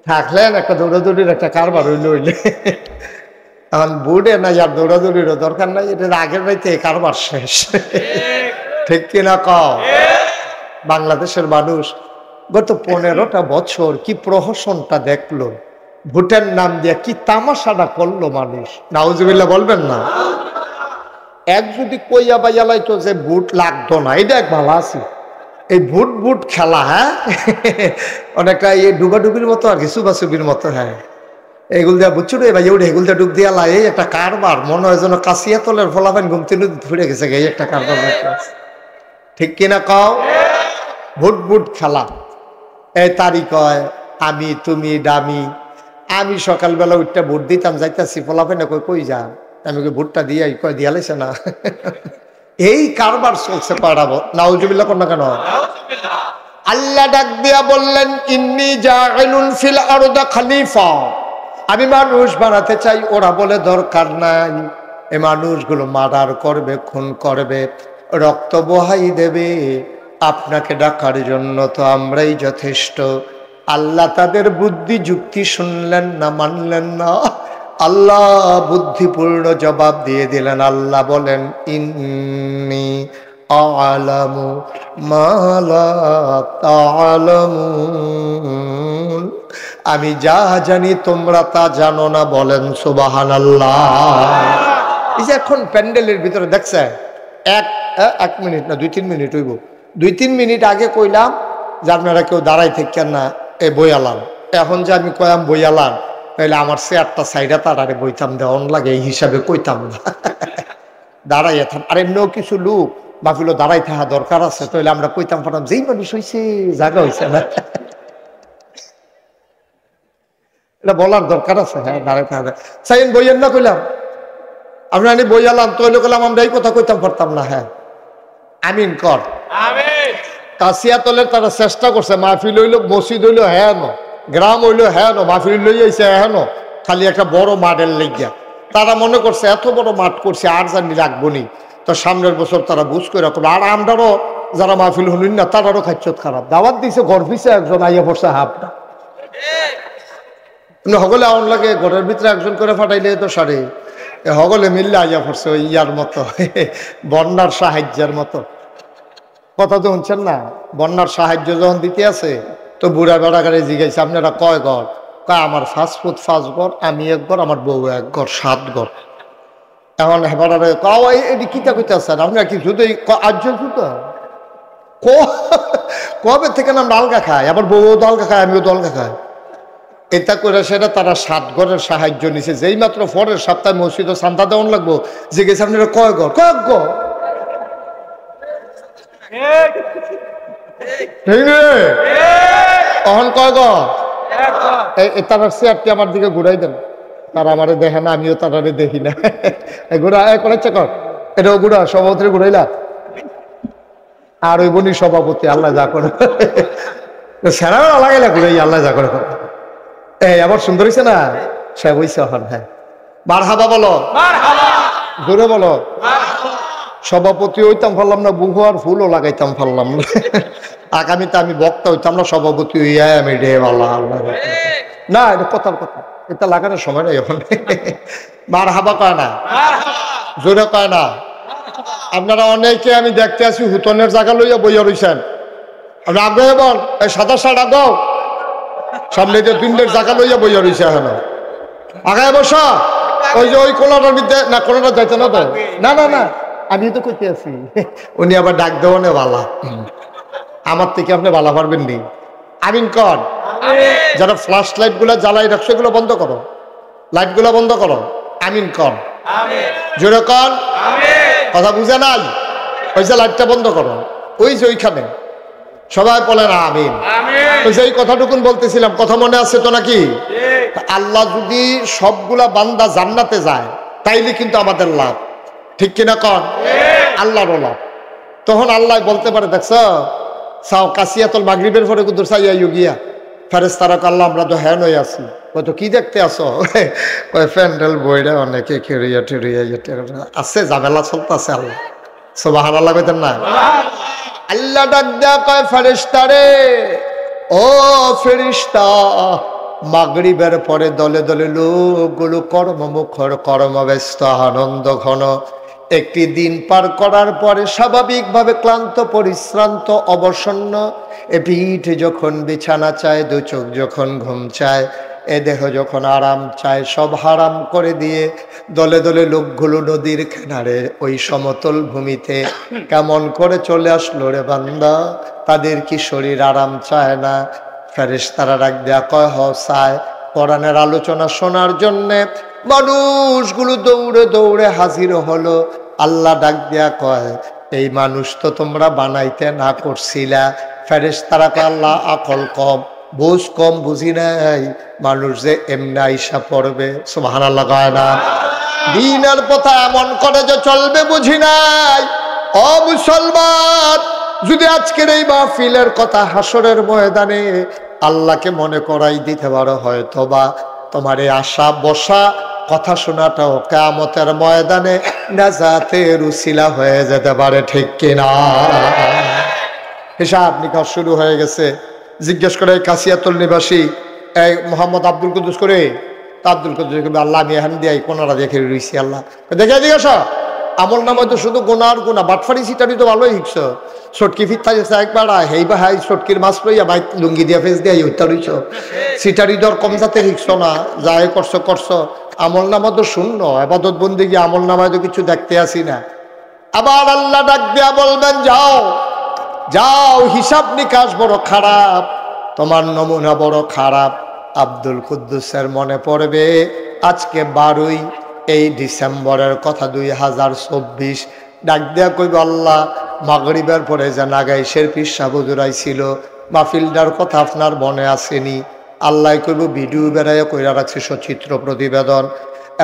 থাকলেন একটা দৌড়াদৌড়ির একটা কারবার হইলে হইলে এখন বুড়ে নাই আর দৌড়াদৌড়িরও দরকার নাই, এটা আগের রাইতে কারবার শেষ। ঠিক কিনা কও? বাংলাদেশের মানুষ গত 15টা বছর কি প্রহসনটা দেখলো, ভোটের নাম দিয়ে কি তামাশাটা করলো মানুষ। নাউজুবিল্লাহ বলবেন না? এক যদি কইয়া বাইয়া লাইতো যে ভোট লাগতো না, এটা এক ভালো আছে। এই ভোট ভোট খেলা, হ্যাঁ অনেকটা এই ডুবাডুবির মতো আর কি, সুবাসুবির মতো। হ্যাঁ এগুল দিয়া বুঝছো রে ভাই, ওটা এগুল দিয়া ডুব দিয়া লাই, এই একটা কারবার মনে হয় যেন কাশিয়া তলের ফলাফান ঘুমতে ফিরে গেছে, এই একটা কারবার। ঠিক কিনা কও? ভোট ভোট খেলা। এই তারিখ হয় আমি তুমি ডামি, আমি সকালবেলা উঠটা ভোট দিতাম, যাইতাছি ফলাফান কই কই যান, আমি কই ভোটটা দিয়ে কয় দিয়া লাইছে না। এই কারবার চলছে পাড়াবো। নাউজুবিল্লাহ কোন না কেন? আল্লাহ ডাক দিয়া বললেন ইন্নী জাইলুন ফিল আরদি খলিফা, আমি মানুষ বানাতে চাই। ওরা বলে দরকার নাই, এই মানুষগুলো মার্ডার করবে, খুন করবে, রক্ত বহাই দেবে, আপনাকে ডাকার জন্য তো আমরাই যথেষ্ট। আল্লাহ তাদের বুদ্ধি যুক্তি শুনলেন না, মানলেন না। আল্লাহ বুদ্ধিপূর্ণ জবাব দিয়ে দিলেন। আল্লাহ বলেন ইন্নী আ'লামু মা লা তা'লামুন, আমি যা জানি তোমরা তা জানো না। বলেন সুবহানাল্লাহ। এই যে এখন প্যান্ডেলের ভিতরে দেখছে, এক মিনিট না 2-3 মিনিট হইব, 2-3 মিনিট আগে কইলাম যে আপনারা কেউ দাঁড়াই থাকেন না, এ বইয়ালাম। এখন যে আমি কয়াম বইয়ালাম, তাহলে আমার চেয়ারটা সাইডা তারারে বইতাম দেওয়ান লাগে, এই হিসাবে কইতাম না, দাঁড়াইয়া থাম। আর এমনিও কিছু লোক বাকিলো দাঁড়াই থাকা দরকার আছে, তাহলে আমরা কইতাম পারতাম যেই মানুষ হয়েছে জায়গা হয়েছে না, এটা বলার দরকার আছে। হ্যাঁ দাঁড়াই থাকা সাইন বইয়েন না কইলাম, আমরা আনি বইয়ালাম, তাহলে কইলাম আমরা এই কথা কইতাম পারতাম না। হ্যাঁ আমিন কর। কাশিয়া তলে তারা চেষ্টা করছে, মাহফিল হইল, মসজিদ হইল, হ্যাঁ ন গ্রাম হইল, হ্যাঁ ন মাহফিল লই আইছে, হ্যাঁ ন খালি একটা বড় মাঠের লেগিয়া তারা মনে করছে এত বড় মাঠ করছে আর জানি রাখবো নি, তো সামনের বছর তারা বুঝ করে রাখলো। আর আমরাও যারা মাহফিল হইল না তারারও খাচ্ছত খারাপ, দাওয়াত দিছে ঘর পিছে একজন আইয়া পড়ছে হাফটা, হগলে আউন লাগে ঘরের ভিতরে একজন করে ফাটাইলে তো সারে, হগলে মিললে আইয়া পড়ছে ওই ইয়ার মতো, বন্যার সাহায্যের মতো। কথা তো শুনছেন না? বন্যার সাহায্য যখন দিতে আছে, তো বুড়া বেড়াগারে জিজ্ঞাসা আপনারা কয় ঘর? কয় আমার 5 ফুট 5 ঘর, আমি 1 ঘর, আমার বউ 1 ঘর, 7 ঘর। এখন হেবারে এটি কিতা কইতে আছেন আপনারা কি শুধু আর্য শুধু কবে থেকে না ডালগা খায়, আবার বউও ডালগা খায়, আমিও ডালগা খাই। এটা করে সেটা তারা 7 ঘরের সাহায্য নিছে। যেই মাত্র পরের সপ্তাহে মসজিদে চান্দা দেওয়ান লাগবো, জিজ্ঞেস আপনারা কয় ঘর? কয়েক ঘর। তখন কয় ঘর? তারা চেয়ারটি আমার দিকে ঘুরাই দেন, তারা আমারে দেখে না, আমিও তারারে দেখি না। ঘুরা করেছে কর, এটাও ঘুরা সভাপতি ঘুরাইলা, আর ওই বনি সভাপতি আল্লাহ যা করে সেরা লাগাইলা ঘুরাই আল্লাহ যা করে। এই আবার সুন্দর হয়েছে না? সে বইছে এখন। হ্যাঁ মারহাবা বলো, ঘুরে বলো। সভাপতি হইতাম পারলাম না, বুহু আর ফুলও লাগাইতাম পারলাম না। আগামীতে আমি বক্তা হইতাম না, সভাপতি হইয়া আমি রে আল্লাহ আল্লাহ না, এটা কথার কথা, এটা লাগানোর সময় নাই এখন। মারহাবা কয় না, জোরে কয় না। আপনারা অনেকে আমি দেখতে আছি হুতনের জায়গা লইয়া বইয়া রইছেন, আপনি আগ্রহে বল, এই সাদা শার্ট আগাও, সামনে যে 3 জায়গা লইয়া বইয়া রইছে এখন আগায় বসা। ওই যে ওই কোলাটার মধ্যে না, কোলাটা যাইতে না তো, না না না আমি তো কইতে আছি। উনি আবার ডাক দেওয়ানে বালা, আমার থেকে আপনি বালা পারবেন নি। আমিন কর। যারা ফ্ল্যাশ লাইট গুলা জ্বালাই রাখছো এগুলো বন্ধ করো, লাইট গুলা বন্ধ করো। আমিন কর, জোরে কর, কথা বুঝে নাই? ওই যে লাইটটা বন্ধ করো, ওই যে ওইখানে সবাই বলেন আমিন। ওই যে এই কথাটুকুন বলতেছিলাম, কথা মনে আছে তো নাকি? আল্লাহ যদি সবগুলা বান্দা জান্নাতে যায় তাইলে কিন্তু আমাদের লাভ, ঠিক কিনা কর? আল্লাহরও লাভ। তখন আল্লাহ বলতে পারে, দেখছো সাও কাসিয়াতুল মাগরিবের পরে কিন্তু চাইয়া গিয়া ফেরেশতারা আল্লাহ আমরা তো হ্যান হয়ে আছি। কত কি দেখতে আসো? কয় প্যান্ডেল বইরা অনেকে খেরিয়া ঠেরিয়া আছে, ঝামেলা চলতেছে। আল্লাহ সুবহানাল্লাহ কইতেন না? আল্লাহ ডাক দেয়া কয় ফেরেশতারে, ও ফেরেশতা, মাগরিবের পরে দলে দলে লোকগুলো কর্মমুখর, কর্মব্যস্ত, আনন্দ ঘন। একটি দিন পার করার পরে স্বাভাবিকভাবে ক্লান্ত, পরিশ্রান্ত, অবসন্ন, এ পিঠ যখন বিছানা চায়, দু চোখ যখন ঘুম চায়, এ দেহ যখন আরাম চায়, সব হারাম করে দিয়ে দলে দলে লোকগুলো নদীর কিনারে ওই সমতল ভূমিতে কেমন করে চলে আসলো রে বান্দা? তাদের কি শরীর আরাম চায় না? ফেরেশতারা ডাক দেয়া কয় হ চায়। কোরআনের আলোচনা শোনার জন্যে মানুষগুলো দৌড়ে দৌড়ে হাজির হলো। আল্লাহ ডাক দেয়া কয়, এই মানুষ তো তোমরা বানাইতে না করছিলা। ফেরেশতারা কয়, আল্লাহ আকল কম, বুঝ কম, বুঝি নাই, মানুষ যে এমনি আইসা পড়বে। সুবহানাল্লাহ কয় না? দিনের পথে এমন করে যে চলবে বুঝি নাই। ও মুসলমান, যদি আজকের এই মাহফিলের কথা হাসরের ময়দানে আল্লাহকে মনে করাই দিতে পারো, হয়তো বা তোমার এই আশা বসা কথা শোনাটাও কিয়ামতের ময়দানে নাজাতের উসিলা হয়ে যেতে পারে, ঠিক কিনা? হিসাব নিকাশ শুরু হয়ে গেছে। জিজ্ঞেস করে কাসিয়াতুল নিবাসী এই মোহাম্মদ আব্দুল কুদ্দুস করে, আব্দুল কুদ্দুস আল্লাহ আমি এখান দিয়ে কোনারা দেখে রয়েছি। আল্লাহ দেখে জিজ্ঞাস, আমল নামায় তো শুধু গোনার গোনা, বাটফারি সিটারি তো ভালোই শিখছ, সটকি ফিরতা গেছে একবার হেই বা হাই সটকির মাছ লইয়া ভাই লুঙ্গি দিয়া ফেস দিয়া হত্যা রইছ, সিটারি দর কম যাতে শিখছ না, যাই করছো করছো, আমল নামা তো শূন্য, আবাদত বন্দেগী আমল নামায় তো কিছু দেখতে আসি না। আবার আল্লাহ ডাক দিয়া বলবেন, যাও যাও, হিসাব নিকাশ বড় খারাপ, তোমার নমুনা বড় খারাপ। আব্দুল কুদ্দুসের মনে পড়বে আজকে 12ই এই ডিসেম্বরের কথা, 2024। ডাক দেয়া কইব, আল্লাহ মাগরিবের পরে যে নাগাইশের পিসাব হুজুরাইছিল, মাহফিলটার কথা আপনার মনে আসেনি? আল্লাহ কইব, ভিডিও বেড়াইয়া কইরা রাখছে সচিত্র প্রতিবেদন।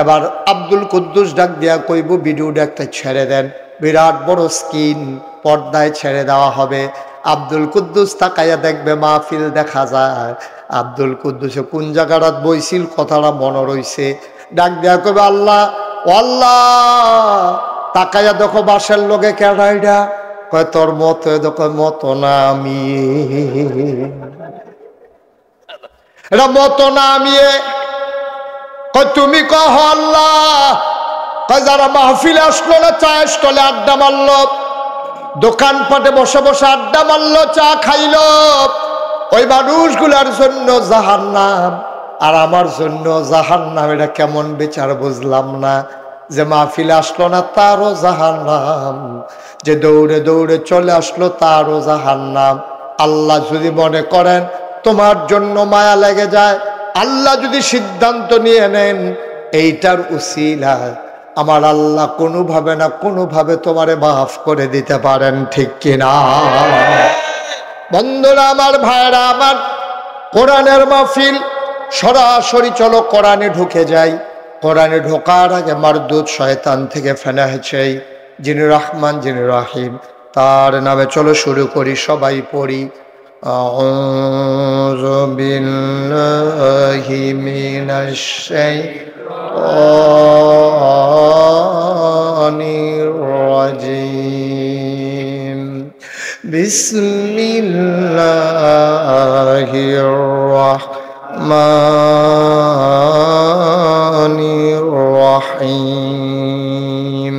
এবার আব্দুল কুদ্দুস ডাক দেয়া কইব, ভিডিওটা একটা ছেড়ে দেন, বিরাট বড় স্ক্রিন পর্দায় ছেড়ে দেওয়া হবে। আব্দুল কুদ্দুস তাকাইয়া দেখবে মাহফিল দেখা যায়। আব্দুল কুদ্দুসে কোন জায়গাটাত বইছিল কথাটা মনে রইছে। ডাক দেয়া কইবে, আল্লাহ ও আল্লাহ, তাকাইয়া দেখো বাসের লোকে কেডাইডা? কয় তোর মতো, দেখো মতো না আমি, এটা মতো না আমি। কয় তুমি কহ আল্লাহ? কয় যারা মাহফিলে আসলো না, চা স্টলে আড্ডা মারলো, দোকানপাটে বসে বসে আড্ডা মারলো, চা খাইলো, ওই মানুষগুলার জন্য জাহান্নাম আর আমার জন্য জাহান্নাম। এটা কেমন বিচার বুঝলাম না? যে মাহফিলে আসলো না তারও জাহান্নাম, যে দৌড়ে দৌড়ে চলে আসলো তারও জাহান্নাম। আল্লাহ যদি মনে করেন তোমার জন্য মায়া লেগে যায়, আল্লাহ যদি সিদ্ধান্ত নিয়ে নেন এইটার উসিলা, আমার আল্লাহ কোনোভাবে না কোনোভাবে তোমারে মাফ করে দিতে পারেন, ঠিক কিনা? বন্ধুরা আমার, ভাইরা আমার, কোরআনের মাহফিল সরাসরি চলো কোরআনে ঢুকে যাই। কোরআনে ঢোকার আগে মারদুদ শয়তান থেকে ফেনা হয়েছে, যিনি রহমান যিনি রহিম, তার নামে চলো শুরু করি, সবাই পড়ি। আউযু বিল্লাহি মিনাশ শাইতানির রাজিম। বিসমিল্লাহির রাহমানির রাহিম।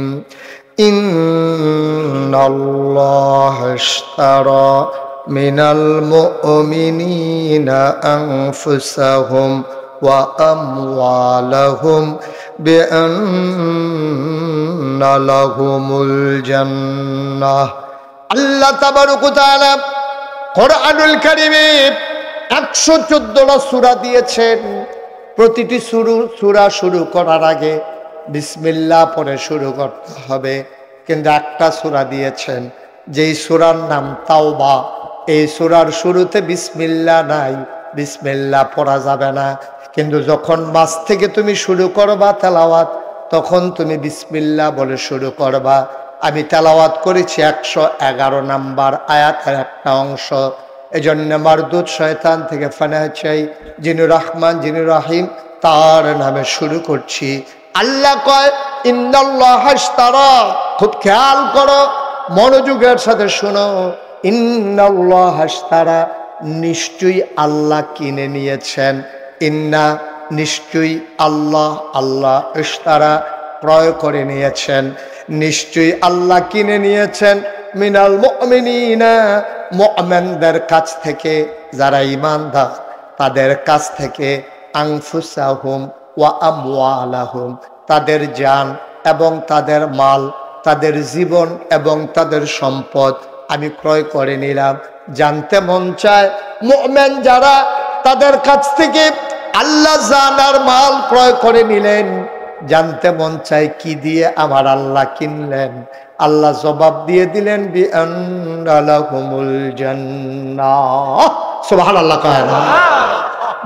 ইন্নাল্লাহা ইশতারা মিনাল মুমিনিনা আনফুসাহুম ওয়া আমওয়ালাহুম বিআন্না লাহুমুল জান্নাহ। আল্লাহ তাবারক ওয়া তাআলা কোরআনুল কারীমে 114টা সূরা দিয়েছেন। প্রতিটি সূরা শুরু করার আগে বিসমিল্লাহ পড়ে শুরু করতে হবে, কিন্তু একটা সূরা দিয়েছেন যেই সূরার নাম তাওবা, এই সূরার শুরুতে বিসমিল্লাহ নাই, বিসমিল্লাহ পড়া যাবে না। কিন্তু যখন মাঝ থেকে তুমি শুরু করবা তেলাওয়াত, তখন তুমি বিসমিল্লাহ বলে শুরু করবা। আমি তেলাওয়াত করেছি 111 নাম্বার আয়াতের একটা অংশ। এজন্য মারদুদ শয়তান থেকে ফানা চাই, যিনি রহমান যিনি রহিম তার নামে শুরু করছি। আল্লাহ কয় ইন্নাল্লাহ আশতারা, খুব খেয়াল করো, মনোযোগের সাথে শোনো। ইন্নাল্লাহ আশতারা, নিশ্চয়ই আল্লাহ কিনে নিয়েছেন। ইন্না, নিশ্চয়ই, আল্লাহ, আল্লাহ, ইশতারা, ক্রয় করে নিয়েছেন। নিশ্চয়ই আল্লাহ কিনে নিয়েছেন মিনাল মুমিনিনা, মুমিনদের কাছ থেকে, যারা ঈমানদার তাদের কাছ থেকে, আনফুসাহুম ওয়া আমওয়ালাহুম, তাদের জান এবং তাদের মাল, তাদের জীবন এবং তাদের সম্পদ আমি ক্রয় করে নিলাম। জানতে মন চায় মুমিন যারা, তাদের কাছ থেকে আল্লাহ জান আর মাল ক্রয় করে নিলেন। জানতে মন চায় কি দিয়ে আমার আল্লাহ কিনলেন? আল্লাহ জবাব দিয়ে দিলেন বিআন্না লাহুমুল জান্নাহ। সুবহানাল্লাহ। কয় না,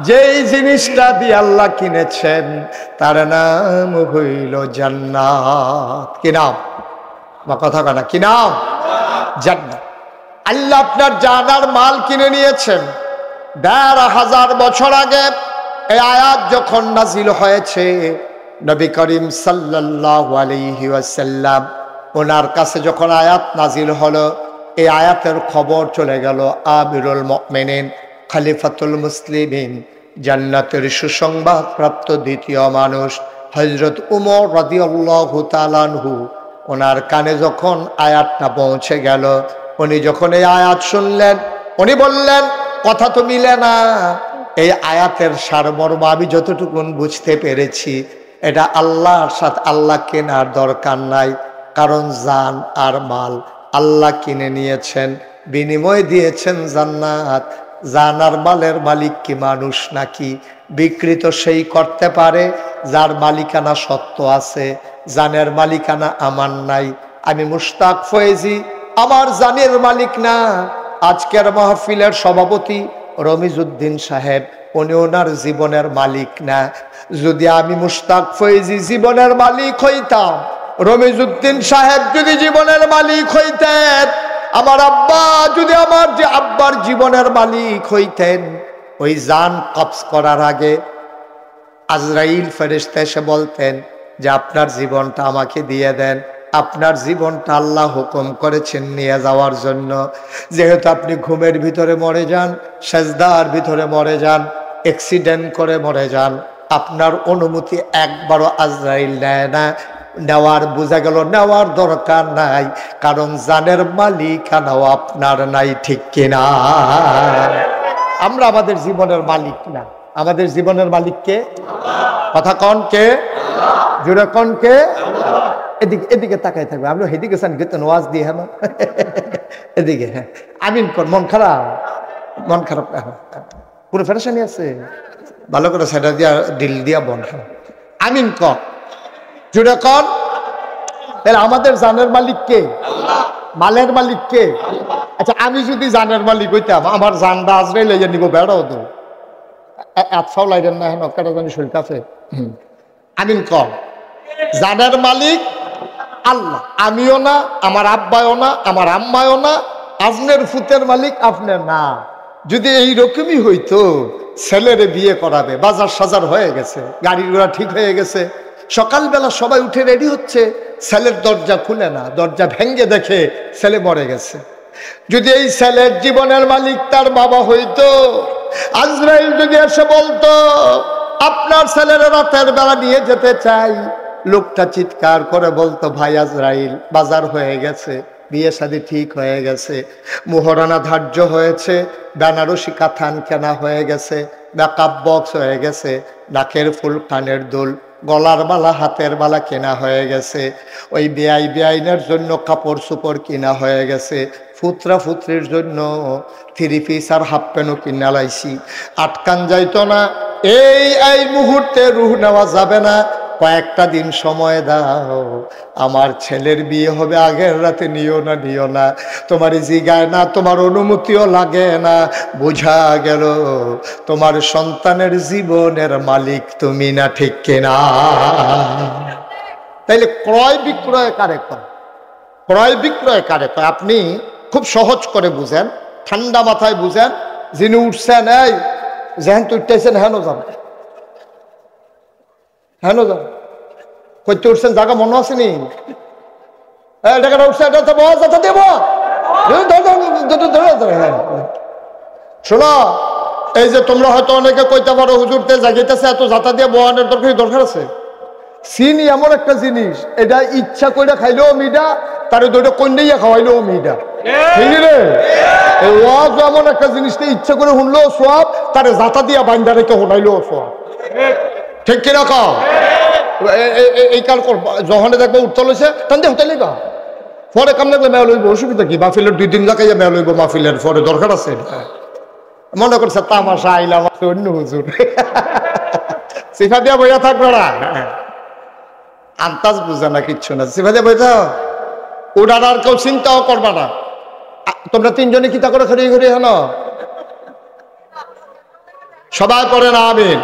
যেই জিনিসটা দিয়ে আল্লাহ কিনেছেন তার নাম হইল জান্নাত। কি নাম? বা কথা কয় না, কি নাম? জান্নাত। আল্লাহ আপনার জানার মাল কিনে নিয়েছেন। ১,৫০০ বছর আগে এই আয়াত যখন নাজিল হয়েছে, নবী করিম সাল্লাল্লাহু আলাইহি ওয়াসাল্লাম ওনার কাছে যখন আয়াত নাজিল হলো, এই আয়াতের খবর চলে গেল আমিরুল মুমিনিন, খলিফাতুল মুসলিমিন, জান্নাতের সুসংবাদ প্রাপ্ত দ্বিতীয় মানুষ হযরত উমর রাদিয়াল্লাহু তাআলা আনহু, ওনার কানে যখন আয়াতটা পৌঁছে গেল, উনি যখন এই আয়াত শুনলেন, উনি বললেন কথা তো মিলে না। এই আয়াতের সারমর্ম আমি যতটুকুন বুঝতে পেরেছি, এটা আল্লাহর সাথে আল্লাহ কেনার দরকার নাই, কারণ জান আর মাল আল্লাহ কিনে নিয়েছেন, বিনিময় দিয়েছেন জান্নাত। জান আর মালের মালিক কি মানুষ নাকি? বিকৃত সেই করতে পারে যার মালিকানা সত্য আছে, জানের মালিকানা আমার নাই। আমি মুশতাক ফয়েজি আমার জানের মালিক না। আজকের মাহফিলের সভাপতি রমিজউদ্দিন সাহেব, উনি ওনার জীবনের মালিক না। যদি আমি মুশতাক ফয়েজি জীবনের মালিক হইতাম, রমিজউদ্দিন সাহেব যদি জীবনের মালিক হইতেন, আমার আব্বা যদি আমার যে আব্বার জীবনের মালিক হইতেন, ওই জান কবজ করার আগে আজরাইল ফেরেশতা এসে বলতেন যে আপনার জীবনটা আমাকে দিয়ে দেন। আপনার জীবনটা আল্লাহ হুকুম করেছেন নিয়ে যাওয়ার জন্য। যেহেতু আপনি ঘুমের ভিতরে মরে যান, সেজদার ভিতরে মরে যান, অ্যাক্সিডেন্ট করে মরে যান, আপনার অনুমতি একবারও আজরাইল নেয় না। নেওয়ার, বোঝা গেল নেওয়ার দরকার নাই, কারণ জানের মালিকানাও আপনার নাই। ঠিক কিনা? আমরা আমাদের জীবনের মালিক না। আমাদের জীবনের মালিককে কথা কন কে? জোরে কন কে? এদিকে এদিকে তাকাই থাকবে। আমরা হেদিকে চান কিন্তু ওয়াজ দিয়ে, হ্যাঁ এদিকে, হ্যাঁ আমিন কর। মন খারাপ? মন খারাপ পুরো ফেরেশানি আছে, ভালো করে সেটা দিয়া দিল দিয়া বন। আমিন কর, জোরে কর। তাহলে আমাদের জানের মালিক কে? মালের মালিক কে? আচ্ছা, আমি যদি জানের মালিক হইতাম, আমার জানটা আজরাইল লইয়া নিব, বেড়াও তো এতফাও লাইলেন না, হেন কেটা জানি শরীর কাছে। আমিন কর। জানের মালিক আল্লাহ, আমিও না, আমার আব্বাও না, আমার আম্মাও না, আপনার ফুতের মালিক আপনার না। যদি এইরকমই হইতো, ছেলেরে বিয়ে করাবে, বাজার সাজার হয়ে গেছে, গাড়ি ঘোড়া ঠিক হয়ে গেছে, সকালবেলা সবাই উঠে রেডি হচ্ছে, ছেলের দরজা খুলে না, দরজা ভেঙ্গে দেখে ছেলে মরে গেছে। যদি এই ছেলের জীবনের মালিক তার বাবা হইতো, আজরাইল যদি এসে বলতো আপনার ছেলের রাতের বেলা নিয়ে যেতে চাই, লোকটা চিৎকার করে বলতো ভাই আজরাইল, বাজার হয়ে গেছে, বিয়ে শাদী ঠিক হয়ে গেছে, মোহরানা ধার্য হয়েছে, বেনারসি কাথান কেনা হয়ে গেছে, মেকআপ বক্স হয়ে গেছে, নাকের ফুল, কানের দুল, গলার মালা হাতের মালা কেনা হয়ে গেছে, ওই বেআই বেআইনের জন্য কাপড় চোপড় কিনা হয়ে গেছে, ফুতরা ফুতরির জন্য থ্রি পিস আর হাফ প্যান্টও কিনা লাইছি। আটকান যাইতো না, এই মুহূর্তে রুহ নেওয়া যাবে না, কয়েকটা দিন সময় দাও, আমার ছেলের বিয়ে হবে, আগের রাতে নিও না, তোমার জিগায় না, তোমার অনুমতিও লাগে না, বোঝা গেল তোমার সন্তানের জীবনের মালিক তুমি না, ঠিক কিনা? তাইলে ক্রয় বিক্রয় কারে কয়? ক্রয় বিক্রয় কারে কয়? আপনি খুব সহজ করে বুঝেন, ঠান্ডা মাথায় বুঝেন। যিনি উঠছেন, এই যেহেন তুইতেছেন হেন যান, হেন যান, কইতে উঠছেন জায়গা মনে আসেনি? টাকাটা উঠছে, শোনো, এই যে তোমরা হয়তো অনেকে কইতে পারো হুজুরতে জাগিতেছে, এত জাতা দিয়ে বহানের দরকার আছে। চিনি এমন একটা জিনিস, এটা ইচ্ছা করে খাইলেও মিডা, তার দুইটা কন্যাইয়া খাওয়াইলেও মিডা, ঠিক রে? এই ওয়াজ এমন একটা জিনিসটা ইচ্ছা করে শুনলেও সোয়াব, তারে জাতা দিয়া বাইন্দা রেখে শোনাইলেও সোয়াব, ঠিক কিনা কও? এই কাল যখন দেখবো উঠতে লইছে টান দিয়ে হোটেলে গা, পরে কাম লাগলে মেয়া লইব, অসুবিধা কি? মাহফিলের 2 দিন লাগাইয়া মেয়া লইব, মাহফিলের পরে দরকার আছে? মনে করছে তামাশা আইলাম, অন্য হুজুর সিফা দিয়া বইয়া থাকবে না, আন্তাজ বুঝে না, কিচ্ছু না, সিফা দিয়া বইতা ওটার আর কেউ চিন্তাও করবা না। তোমরা 3 জনে কিতা করে খড়ি ঘুরি হলো, সবাই পড়ে না আমিন?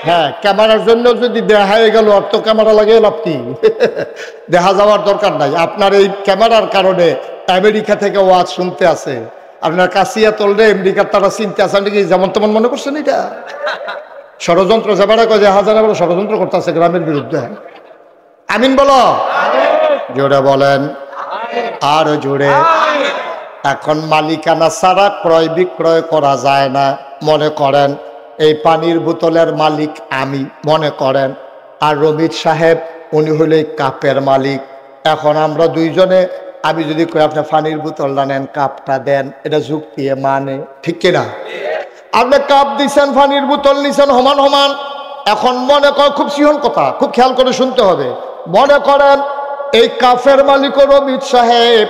হ্যাঁ, ক্যামেরার জন্য যদি দেখায় গেল, আর তো ক্যামেরা লাগিয়ে লাভ কি? দেখা যাওয়ার দরকার নাই। আপনার এই ক্যামেরার কারণে আমেরিকা থেকে ওয়াজ শুনতে আছে, আপনার কাছিয়া তলরে আমেরিকার তারা চিনতে আছে নাকি, যেমন তেমন মনে করছেন? এটা ষড়যন্ত্র, যাবারা কয় যে হাজার ষড়যন্ত্র করতেছে গ্রামের বিরুদ্ধে। আমিন বলো, জোরে বলেন, আর জোরে। এখন মালিকানা ছাড়া ক্রয় বিক্রয় করা যায় না। মনে করেন এই পানির বোতলের মালিক আমি, মনে করেন, আর রমিত সাহেব উনি হইল এই কাপের মালিক। এখন আমরা 2 জনে, আমি যদি কই আপনি পানির বোতলটা নেন, কাপটা দেন, এটা যুক্তি মানে, ঠিক কিনা? আপনি কাপ দিচ্ছেন, পানির বোতল নিছেন, সমান সমান। এখন মনে কর, খুব সিহন কথা, খুব খেয়াল করে শুনতে হবে। মনে করেন এই কাপের মালিকও রমিত সাহেব,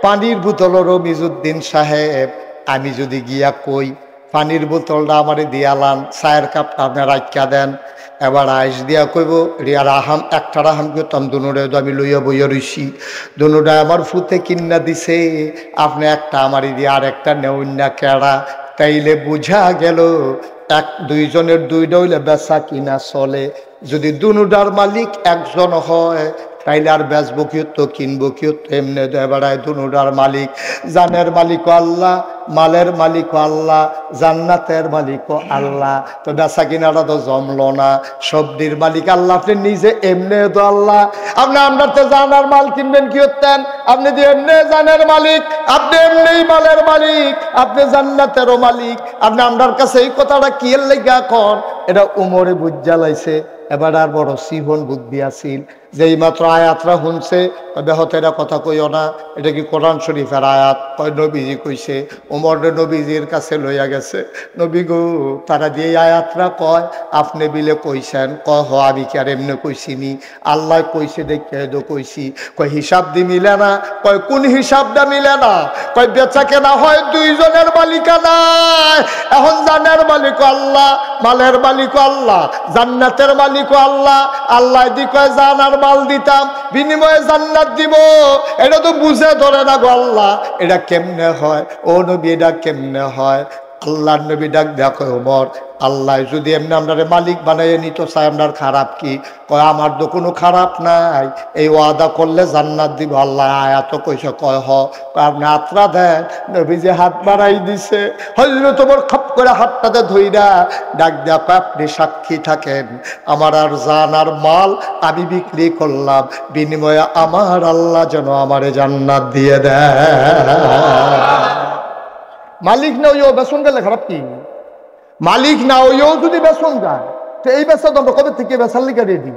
পানির বোতলও রমিজউদ্দিন সাহেব। আমি যদি গিয়া কই পানির বোতলটা আমারে দিয়ালান, চায়ের কাপটা আপনি রাখা দেন, এবার আইস দিয়া কইব রিয়ার আহাম, একটা আহাম করতাম, দুনোরে আমি লইয়া বইয়া রইছি, দুনোটা আমার ফুতে কিন্না দিছে, আপনি একটা আমারই দিয়ে আর একটা নেউন না কেড়া। তাইলে বুঝা গেল 1-2 জনের 2টা হইলে বেচা কিনা চলে। যদি দুনোটার মালিক একজন হয়, তাইলে আর বেচবো কিও তো কিনবো কিও তো, এমনি বেড়ায় দুনোটার মালিক। জানের মালিকও আল্লাহ, মালের মালিকও আল্লাহ, জান্নাতের মালিকও আল্লাহ। তো বেচা কিনাটা তো জমলো না, সবজির মালিক আল্লাহ, আপনি নিজে এমনি তো আল্লাহ। আপনি আপনার তো জানার মাল কিনবেন কি হতেন? আপনি যে এমনি জানের মালিক, আপনি এমনি মালের মালিক, আপনি জান্নাতেরও মালিক। আপনি আপনার কাছে এই কথাটা কি এর লেগা কন? এটা উমরে বুঝা লাইছে, এবার আর বড় সিহন বুদ্ধি আসিল, যেই মাত্র আয়াতরা শুনছে, বেহতেরা কথা কইও না, এটা কি কোরআন শরীফের আয়াত? কয় নবীজি কইছে। ওমর নবীজির কাছে লইয়া গেছে, নবী গো, তারা দিয়ে আয়াতরা কয়, আপনি বিলে কইছেন? কয় হ, আমি কি আর এমনি কইছিনি, আল্লাহ কইছে দেখে তো কইছি। কয় হিসাব দি মিলে না। কয় কোন হিসাবটা মিলে না? কয় বেচা কেনা হয় 2 জনের মালিকানায়, এখন জানের মালিক আল্লাহ, মালের মালিক আল্লাহ, জান্নাতের মালিক আল্লাহ। আল্লাহ দি কয় জানার মাল দিতাম, বিনিময়ে জান্নাত দিব, এটা তো বুঝে ধরে না গো আল্লাহ, এটা কেমনে হয়? ও নবী, এটা কেমনে হয়? আল্লাহর নবী ডাক দেখো, ওমর, আল্লাহ যদি এমনি আপনার মালিক বানাইয়ে নিত চাই, আপনার খারাপ কি? কয় আমার তো কোনো খারাপ নাই, এই ওয়াদা করলে জান্নাত দিব আল্লাহ, আয়াত কইছে। কয় হ। আপনি হাতটা দেন। নবী যে হাত বাড়াই দিছে, হযরত ওমর খপ করে হাতটাতে ধইরা ডাক দেয়া, আপনি সাক্ষী থাকেন, আমার আর জান আর মাল আমি বিক্রি করলাম, বিনিময়ে আমার আল্লাহ যেন আমারে জান্নাত দিয়ে দেয়। মালিক না ওইও বেসন গেলে খারাপ কি? মালিক না ওইও যদি বেসন যায়, তো এই বেসা তো আমরা কবে থেকে বেসার লিখে রেডি।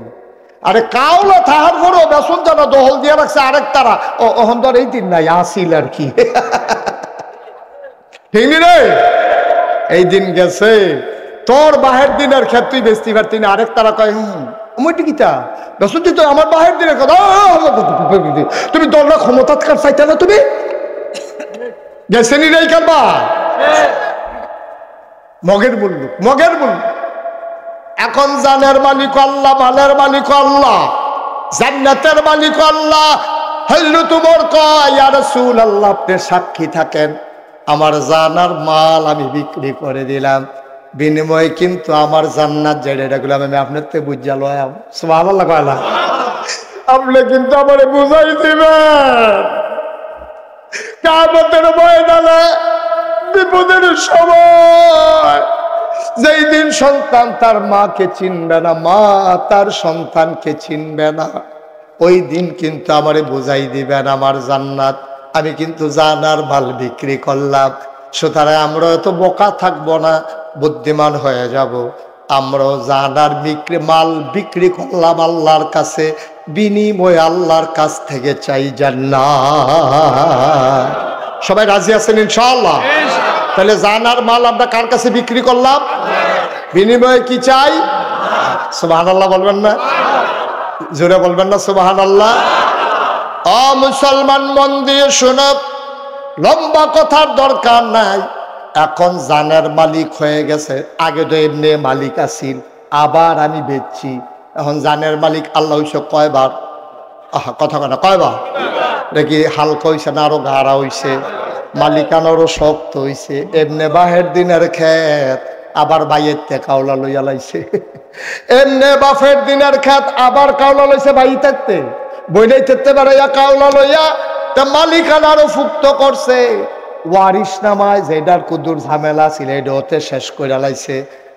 আরে কাউলা তাহার পরেও বেসন জানা দহল দিয়ে রাখছে আরেক তারা, ওহন ধর এই দিন নাই আসিল আর কি, ঠিক রে? এই দিন গেছে, তোর বাহের দিনের ক্ষেত্রে বেচতে পারতি না। আরেক তারা কয় মুইটি কিতা বেসুতি তো আমার বাহির দিলে কথা তুমি দলরা ক্ষমতাৎকার চাইতে না তুমি গেছেনি রে কারবা মগের বলল এখন জানের মালিক আল্লাহ, মালের মালিক আল্লাহ, জান্নাতের মালিক আল্লাহ। হযরত ওমর কয় ইয়া রাসূলুল্লাহ আপনি সাক্ষী থাকেন আমার জানার মাল আমি বিক্রি করে দিলাম, বিনিময়ে কিন্তু আমার জান্নাত যেটা রাখলাম আমি আপনার থেকে বুঝা লয়াম। সুবহানাল্লাহ কয়লা আপনি কিন্তু আমারে বুঝাই দিবেন কিয়ামতের ময়দানে বিপদের সময় যেই দিন সন্তান তার মাকে চিনবে না, মা তার সন্তানকে চিনবে না, ওই দিন কিন্তু আমারে বুঝাই দিবেন আমার জান্নাত আমি কিন্তু জানার মাল বিক্রি করলাম। সুতরাং আমরা এত বোকা থাকবো না, বুদ্ধিমান হয়ে যাব। আমরাও জানার মাল বিক্রি করলাম আল্লাহর কাছে, বিনিময়ে আল্লাহর কাছ থেকে চাই জান্নাত। সবাই রাজি আছেন ইনশাআল্লাহ? তাহলে জানার মাল আমরা কার কাছে বিক্রি করলাম? বিনিময়ে কি চাই? সুবহানাল্লাহ বলবেন না? জোরে বলবেন না সুবহানাল্লাহ? ও মুসলমান মন দিয়ে শোনো, লম্বা কথার দরকার নাই। এখন জানের মালিক হয়ে গেছে, আগে তো এমনি মালিক আছিল, আবার আমি বেচছি। এখন জানের মালিক আল্লাহ হইছে কয়বার? কথা কয় না, কয়বার? দেখি হালকা হইছে না আরো গাঢ়া হইছে, মালিকানোরও শক্ত হইছে। এমনি বাহের দিনের ক্ষেত আবার বাইয়ের তে কাউলা লইয়া লাইছে, এমনি বাফের দিনের ক্ষেত আবার কাউলা লইছে বাই থাকতে বইটাই থাকতে পারে কাউলা লইয়া তা মালিকানারও ফুক্ত করছে। ওয়ারিশ নামায় যেটার কুদুর ঝামেলা ছিল এটা ওতে শেষ করে লাইছে,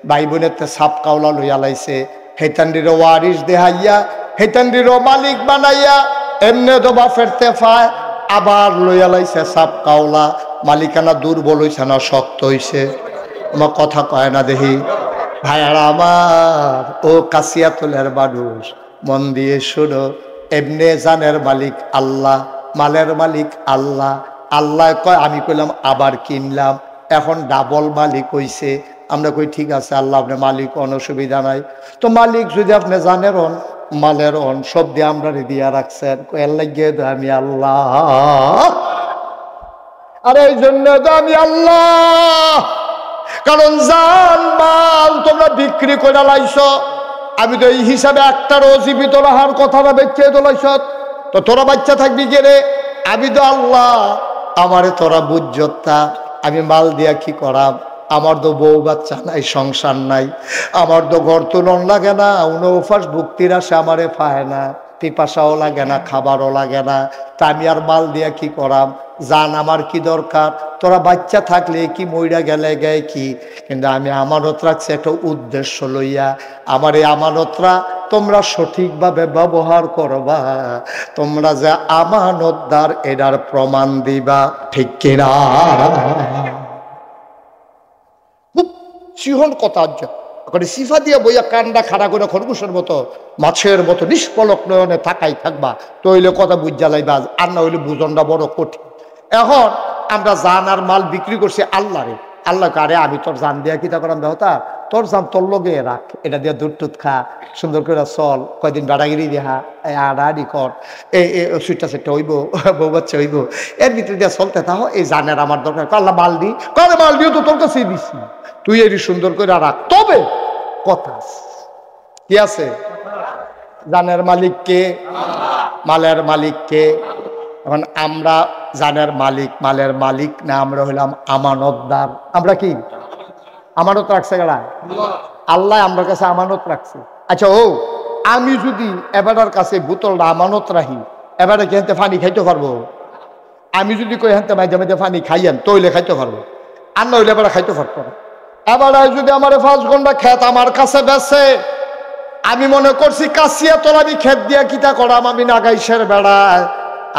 ভাই বোনের তে সাপ কাউলা লইয়া লাইছে, হেতান্ডিরও ওয়ারিশ দেহাইয়া হেতান্ডিরও মালিক বানাইয়া এমনি তো বাফের তে পায় আবার লইয়া লাইছে সাপ কাউলা। মালিকানা দুর্বল হইছে না শক্ত হইছে? আমার কথা কয় না দেখি ভাইয়ারা আমার, ও কাশিয়াতুলের মানুষ মন দিয়ে শোনো, এমনি জানের মালিক আল্লাহ, মালের মালিক আল্লাহ। আল্লাহ কয় আমি কইলাম আবার কিনলাম, এখন ডাবল মালিক হইছে। আমরা কই ঠিক আছে আল্লাহ আপনি মালিক, কোনো অসুবিধা নাই। তো মালিক যদি আপনি জানের হন মালের হন সব দিয়ে আমরা দিয়া রাখছেন, এর লাগিয়ে তো আমি আল্লাহ। আর এই জন্য তো আমি আল্লাহ, কারণ জান মাল তোমরা বিক্রি করে লাইছ। আমি তো এই হিসাবে একটারও জীবিত রাহার কথাটা বেঁচে তোলাইছ, তো তোরা বাচ্চা থাকবি কে রে? আমি তো আল্লাহ, আমারে তোরা বুঝতা। আমি মাল দিয়া কি করাম? আমার তো বউ বাচ্চা নাই, সংসার নাই, আমার তো ঘর তুলন লাগে না, উনফাস ভুক্তির আসে আমারে পায় না, পিপাসাও লাগে না, খাবারও লাগে না, তা আমি আর মাল দিয়া কি করাম? জান আমার কি দরকার? তোরা বাচ্চা থাকলে কি মইরা গেলে গায়ে কি, কিন্তু আমি আমানত রাখছি একটা উদ্দেশ্য লইয়া। আমার এই আমানতরা তোমরা সঠিকভাবে ব্যবহার করবা, তোমরা যে আমানতদার এটার প্রমাণ দিবা, ঠিক কিনা? খুব সিহন কথা সিফা দিয়া বইয়া কান্ডা খাড়া করে খরগোশের মতো মাছের মতো নিষ্পলক নয়নে তাকাই থাকবা, তো হইলে কথা বুঝা লাইবা, আর না হইলে বুঝনটা বড় কঠিন। এখন আমরা জান আর মাল বিক্রি করছি আল্লাহরে। আল্লাহকে আরে আমি তোর জান দিয়া কিতা করাম দেহতা, তোর জান তোর লগে রাখ, এটা দিয়ে দুধ টুধ খা, সুন্দর করে চল, কয়দিন বাড়াগিরি দেখা আড়াআড়ি কর, এই সুইটা সেটটা হইব, বউ বাচ্চা হইব, এর ভিতরে দিয়ে চলতে থাকো। এই জানের আমার দরকার, আল্লাহ মাল দি, কারে মাল দিও তো তোর কাছেই দিছি, তুই এটি সুন্দর করে রাখ। তবে কথা কি আছে? জানের মালিক কে? মালের মালিক কে? এখন আমরা জানের মালিক, মালের মালিক না, আমরা হইলাম আমানতদার। আমরা কি আমানত রাখছে গেলা? আল্লাহ আমরা কাছে আমানত রাখছে। আচ্ছা ও আমি যদি এবারের কাছে বোতলটা আমানত রাখি, এবারে কি হাতে পানি খাইতে পারবো? আমি যদি কই হাতে মাঝে মাঝে পানি খাইয়েন তৈলে খাইতে পারবো, আর না হইলে এবারে খাইতে পারতো না। এবার যদি আমার 5 ঘন্টা ক্ষেত আমার কাছে বেছে, আমি মনে করছি কাশিয়াতল আমি ক্ষেত দিয়া কিতা করাম, আমি নাগাইশের বেড়ায়,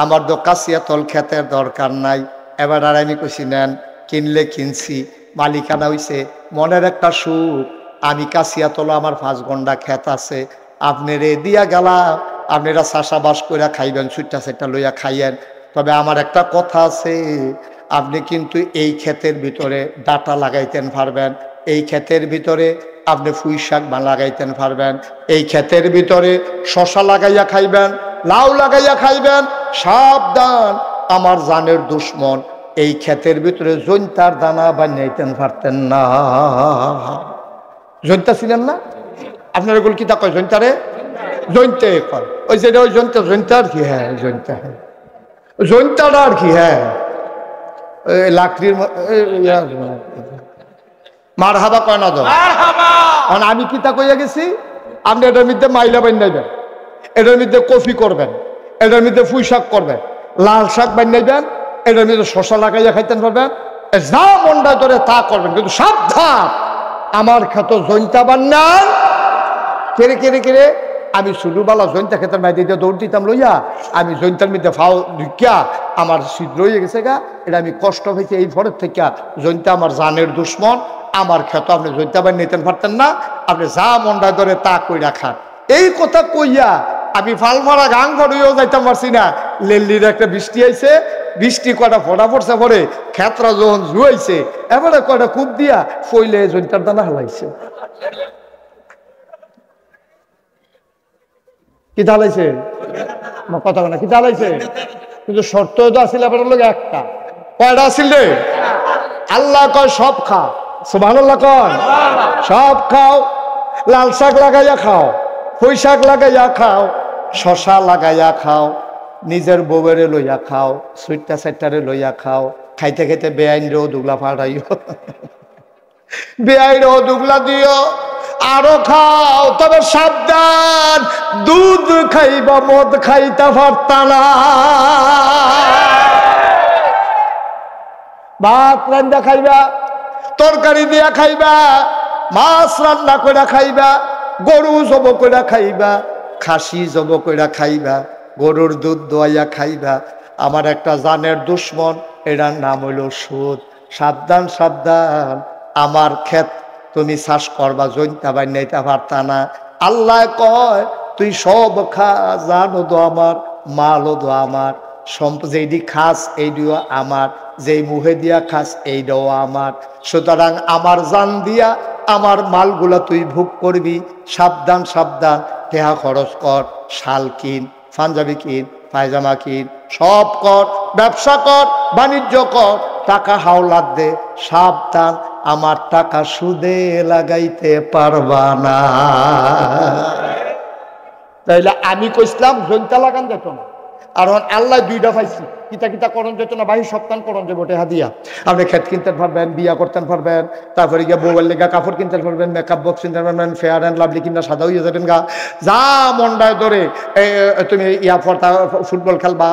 আমার তো কাশিয়াতল ক্ষেতের দরকার নাই। এবার আর আমি কইছি নেন, কিনলে কিনছি, মালিকানা হইছে, মনের একটা সুখ। আমি কাশিয়াতল আমার 5 ঘন্টা ক্ষেত আছে, আপনি রে দিয়া গেলাম, আপনারা চাষাবাস করে খাইবেন, সুইটা সেটা লইয়া খাইয়েন। তবে আমার একটা কথা আছে, আপনি কিন্তু এই ক্ষেতের ভিতরে ডাটা লাগাইতেন পারবেন, এই ক্ষেতের ভিতরে আপনি পুঁই শাক লাগাইতেন পারবেন, এই ক্ষেতের ভিতরে শশা লাগাইয়া খাইবেন, লাউ লাগাইয়া খাইবেন। সাবধান, আমার জানের দুশ্মন এই ক্ষেতের ভিতরে জৈন্তার দানা বানাইতেন পারতেন না। জৈন্তা ছিলেন না আপনার? এগুলো কি তা কয় জৈন্তারে? জৈন্তে কয়। ওই যে ওই জৈন্তা, জৈন্তা আর কি? হ্যাঁ জৈন্তা, হ্যাঁ জৈন্তাটা আর কি? হ্যাঁ লাকড়ির মার হাবা কয় না তো। আমি কি তা কইয়া গেছি? আপনি এটার মধ্যে মাইলা বানাইবেন, এটার মধ্যে কফি করবেন, এটার মধ্যে পুঁই শাক করবেন, লাল শাক বানাইবেন, এটার মধ্যে শশা লাগাইয়া খাইতেন পারবেন, যা মনটা ধরে তা করবেন। কিন্তু সাবধান, আমার ক্ষেত জৈন্তা বান্নান। কেড়ে কেড়ে কেড়ে আমি ছোটবেলা জৈন্তা ক্ষেতের মাই দিয়ে দৌড় দিতাম লইয়া, আমি জৈন্তার মধ্যে ফাও ঢুকিয়া আমার ছিদ্র হয়ে গেছে গা। এটা আমি কষ্ট হয়েছে এই ভরের থেকে। জৈন্তা আমার জানের দুশ্মন, আমার ক্ষেত আপনি জৈন্তা বান নিতেন পারতেন না, আপনি যা মনটা ধরে তা কইরা খান। এই কথা কইয়া আমি ফালমারা গাং ভরেও যাইতাম পারছি না। লেল্লির একটা বৃষ্টি আইছে, বৃষ্টি কয়টা ফোটা পড়ছে, পরে ক্ষেতরা যখন জুয়াইছে এবারে কয়টা কূপ দিয়া ফইলে জৈন্তার দানা হালাইছে। কি ঢালাইছে? কথা না, কি ঢালাইছে? কিন্তু শর্ত তো আসলে আপনার লোক একটা। কয়টা আসিল রে? আল্লাহ কয় সব খা, সুবহানাল্লাহ কয় সব খাও। লাল শাক লাগাইয়া খাও, পুঁই শাক লাগাইয়া খাও, শশা লাগাইয়া খাও, নিজের বউয়েরে লইয়া খাও, সুইটটা সাইটটারে লইয়া খাও। খাইতে খাইতে বেআইনরেও দুগলা ফাটাইও, বেআইনরেও দুগলা দিও, আরো খাও। তবে সাবধান, দুধ খাইবা, মদ খাইতে পারতা না। ভাত রান্না খাইবা, তরকারি দিয়া খাইবা, মাছ রান্না করে খাইবা, গরু জব করে খাইবা, খাসি জব করে খাইবা, গরুর দুধ দোয়াইয়া খাইবা। আমার একটা জানের দুশ্মন, এটার নাম হইল সুদ। সাবধান সাবধান, আমার ক্ষেত তুমি চাষ করবা, জৈন্তা বানাইতে পারতা না। আল্লাহ কয় তুই সব খা, জানো তো আমার, মালও তো আমার, যেইটি খাস এইটিও আমার, যেই মুহে দিয়া খাস এইটাও আমার। সুতরাং আমার জান দিয়া আমার মালগুলা তুই ভোগ করবি। সাবধান সাবধান, টেহা খরচ কর, শাল কিন, পাঞ্জাবি কিন, পায়জামা কিন, সব কর, ব্যবসা কর, বাণিজ্য কর, টাকা হাওলাত দে। সাবধান, আমার টাকা সুদে লাগাইতে পারবা না। তাইলে আমি কইসলাম জৈন্তা লাগান যেত না, আর আল্লাহ দুইটা পাইছি, কিতা কিতা করণ যেত না, বাহি সপ্তাহ করণ যাবো টেহা দিয়া। আপনি ক্ষেত কিনতে পারবেন, বিয়া করতে পারবেন, তারপরে গিয়ে বউয়ের লেগা কাপড় কিনতে পারবেন, মেকআপ বক্স কিনতে পারবেন, ফেয়ার অ্যান্ড লাভলি কিনা সাদা হইয়া যাবেন গা। যা মন্ডায় ধরে তুমি ইয়া ফর্তা ফুটবল খেলবা,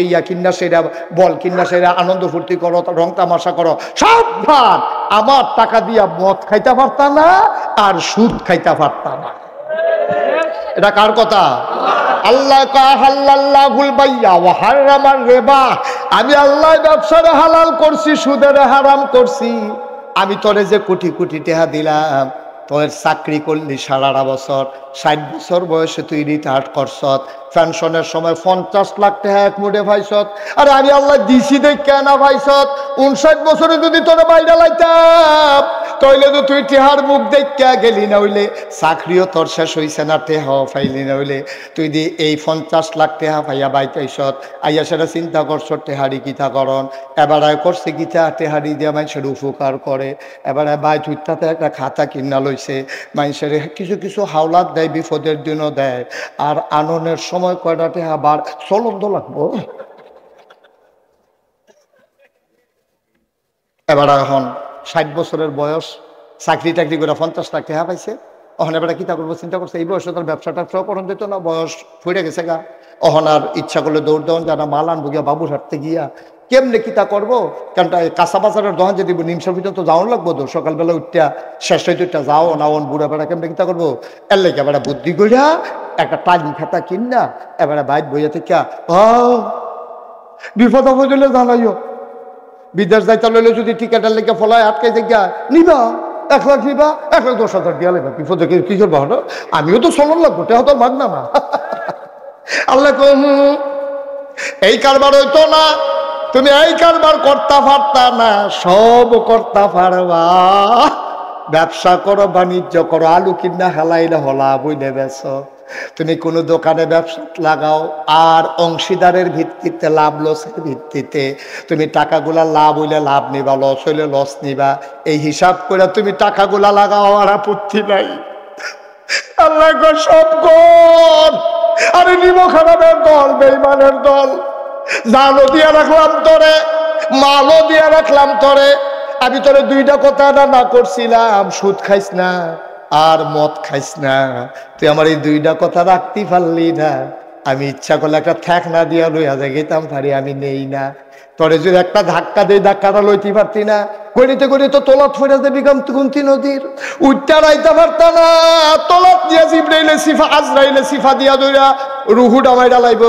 ইয়া কিনা সেরা, বল কিনা সেরা, আনন্দ ফুর্তি করো, রং তামাশা করো। সাবধান, আমার টাকা দিয়া মদ খাইতে পারতা না, আর সুদ খাইতে পারতা না। এটা কার কথা? আল্লাহ হাল্লাল্লাহুল বাইয়া ওয়া হারামার রিবা। আমি আল্লাহ ব্যবসারে হালাল করছি, সুদের হারাম করছি। আমি তোরে যে কোটি কোটি টাকা দিলাম, তোর চাকরি করলি 18.5 বছর, 60 বছর বয়সে তুই রিটায়ার্ড করছত, পেনশনের সময় 50 লাখ টাকা এক মুঠে পাইছত। আরে আমি আল্লাহ দিছি দেখে না পাইছত। 59 বছরে যদি তোরে বাইরে লাইতাম, তাইলে তো তুই টেহার মুখ দেখা গেলি, না হইলে চাকরিও তোর শেষ হইছে না, টেহাও পাইলি না হইলে তুই দি এই 50 লাখ টাকা পাইয়া বাইতাইছত। আইয়া সেটা চিন্তা করছ টেহারি গীতা করণ, এবারে করছে গীতা টেহারি দিয়া মানুষের উপকার করে। এবারে বাই তুইটাতে একটা খাতা কিনা লইছে, মানুষের কিছু কিছু হাওলাত দেয়, বিপদের দিনও দেয়, আর আননের সময় কয়টা টেহা বার চলন্দ লাগবো। এবারে এখন 60 বছরের বয়স, চাকরি টাকরি করে 50 লাখ টাকা পাইছে। অহন এবারে কিতা করবো চিন্তা করছে, এই বয়সে তার ব্যবসা ট্যাবসা করণ যেত না, বয়স ফুটে গেছে গা। অহন আর ইচ্ছা করলে দৌড় দেওয়ান জানা, মাল আনবো গিয়া বাবুর হাঁটতে গিয়া কেমনে কিতা করবো। কারণ কাঁচা বাজারের দোকান যদি নিমসার ভিতর তো যাওয়ান লাগবো, তো সকালবেলা উঠটা শেষ হইতে উঠটা যাও না, ওন বুড়া বেড়া কেমনে কিতা করবো। এর লেগে এবারে বুদ্ধি করিয়া একটা টালি খাতা কিনা এবারে বাইক বইয়া থেকে বিপদ আপদ হইলে জানাইও। বিদেশ যাইতে লইলে যদি টিকেটের লেগে ফলায় আটকাই জায়গা নিবা, 1 লাখ নিবা, 1,10,000 দিয়া লাগবে, বিপদে কি করবা হলো। আমিও তো চলন লাগবো, টেহা তো মাগ না। আল্লাহ এই কারবার হইতো না, তুমি এই কারবার করতে পারতা না, সব করতে পারবা। ব্যবসা করো, বাণিজ্য করো, আলু কিনা হেলাইলে হলা বইলে বেছো। তুমি কোনো দোকানে ব্যবসা লাগাও, আর অংশীদারের ভিত্তিতে, লাভ লসের ভিত্তিতে তুমি টাকাগুলা লাভ হইলে লাভ নিবা, লস হইলে লস নিবা। এই হিসাব করে তুমি টাকাগুলা লাগাও, আর আপত্তি নাই। আল্লাহ গো সব কর। আরে নিব খারাপের দল, বেঈমানের দল। জানও দিয়া রাখলাম তোরে, মালও দিয়া রাখলাম তোরে। আমি তোরে দুইটা কথা না করছিলাম, সুদ খাইস না আর মদ খাইস না। তুই আমার এই দুইটা কথা রাখতে পারলি না। আমি ইচ্ছা করলে একটা ঠ্যাক না দিয়া লইয়া যাই গেতাম পারি, আমি নেই না। তোরে যদি একটা ধাক্কা দেই, ধাক্কাটা লইতে পারতি না। গড়িতে গড়িতে তোলাত ফেরা দেবি গুমতি নদীর, উঠটা রাইতে পারত না। তোলাত দিয়া জিবরাইলে সিফা, আজরাইলে সিফা দিয়া দইরা রুহু ডামাইডা লাইব।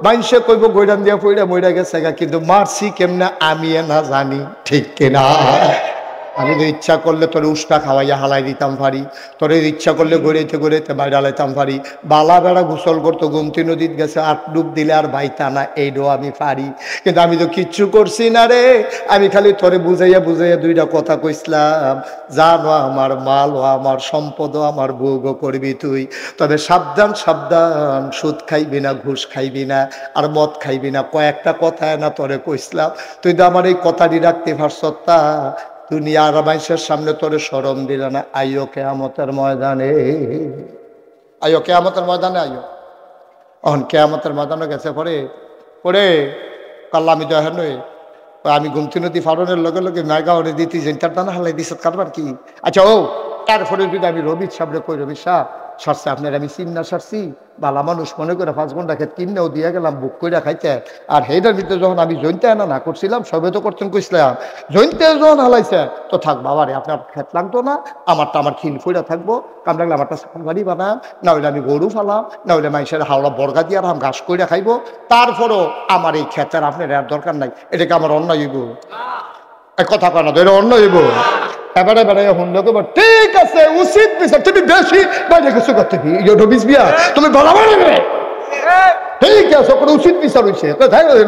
মানুষে কইব গৈরান দিয়া পইরা মইরা গেছে গা, কিন্তু মারছি কেমনে আমি না জানি, ঠিক কিনা? আমি তো ইচ্ছা করলে তোর উষ্টা খাওয়াইয়া হালাই দিতাম পারি, তোর ইচ্ছা করলে গড়িতে গড়িতে বাইরে হালাইতাম পারি। বালা বেড়া গোসল করতো, গুমতি নদীত গেছে, 8 ডুব দিলে আর বাইতা না, এইটাও আমি পারি। কিন্তু আমি তো কিচ্ছু করছি না রে। আমি খালি তোরে বুঝাইয়া বুঝাইয়া দুইটা কথা কইসলাম, জানো আমার মাল ও আমার সম্পদ ও আমার ভোগও করবি তুই। তবে সাবধান সাবধান, সুদ খাইবি না, ঘুষ খাইবি না, আর মদ খাইবি না। কয়েকটা কথা না তোরে কইসলাম, তুই তো আমার এই কথাটি রাখতে পারছ। তা দুনিয়ার মানুষের সামনে তোরে শরম দিল না। আইও কিয়ামতের ময়দানে, আইও কিয়ামতের ময়দানে, আইও। অহন কিয়ামতের ময়দানে গেছে পরে পরে কাল্লা আমি দেখেন, আমি গুমতি নদী ফারনের লগে লগে মেগাওয়ারে দিতে জেন্টার দানা হালাই দিস কারবার কি। আচ্ছা ও, তারপরে যদি আমি রবির সামনে কই, রবি সাহ সারছে আপনার আমি চিন্না সারছি, বালা মানুষ মনে করে 5 ঘন্টা খেত কিনেও দিয়ে গেলাম বুক করে খাইতে। আর সেইটার ভিতরে যখন আমি জৈনতে না করছিলাম, সবে তো করতেন কইসলাম, জৈনতে যখন হালাইছে তো থাক বাবারে, আপনার খেত লাগতো না, আমারটা আমার খিল ফুইরা থাকবো, কাম লাগলে আমারটা সাফান বাড়ি বানাম, না হইলে আমি গরু ফালাম, না হইলে মানুষের হাওড়া বর্গা দিয়ে আরাম ঘাস করে খাইবো। তারপরও আমার এই খেতের আপনার আর দরকার নাই। এটাকে আমার অন্যায় হইব, কথা কয় না তো, এটা অন্যায় হইব। এবারে বেড়াই হুন্ডকে বল, ঠিক আছে উচিত বিচার, তুমি বেশি বাইরে গেছো করতে কি বিয়া, তুমি বরাবর ঠিক আছে, কোনো উচিত বিচার হয়েছে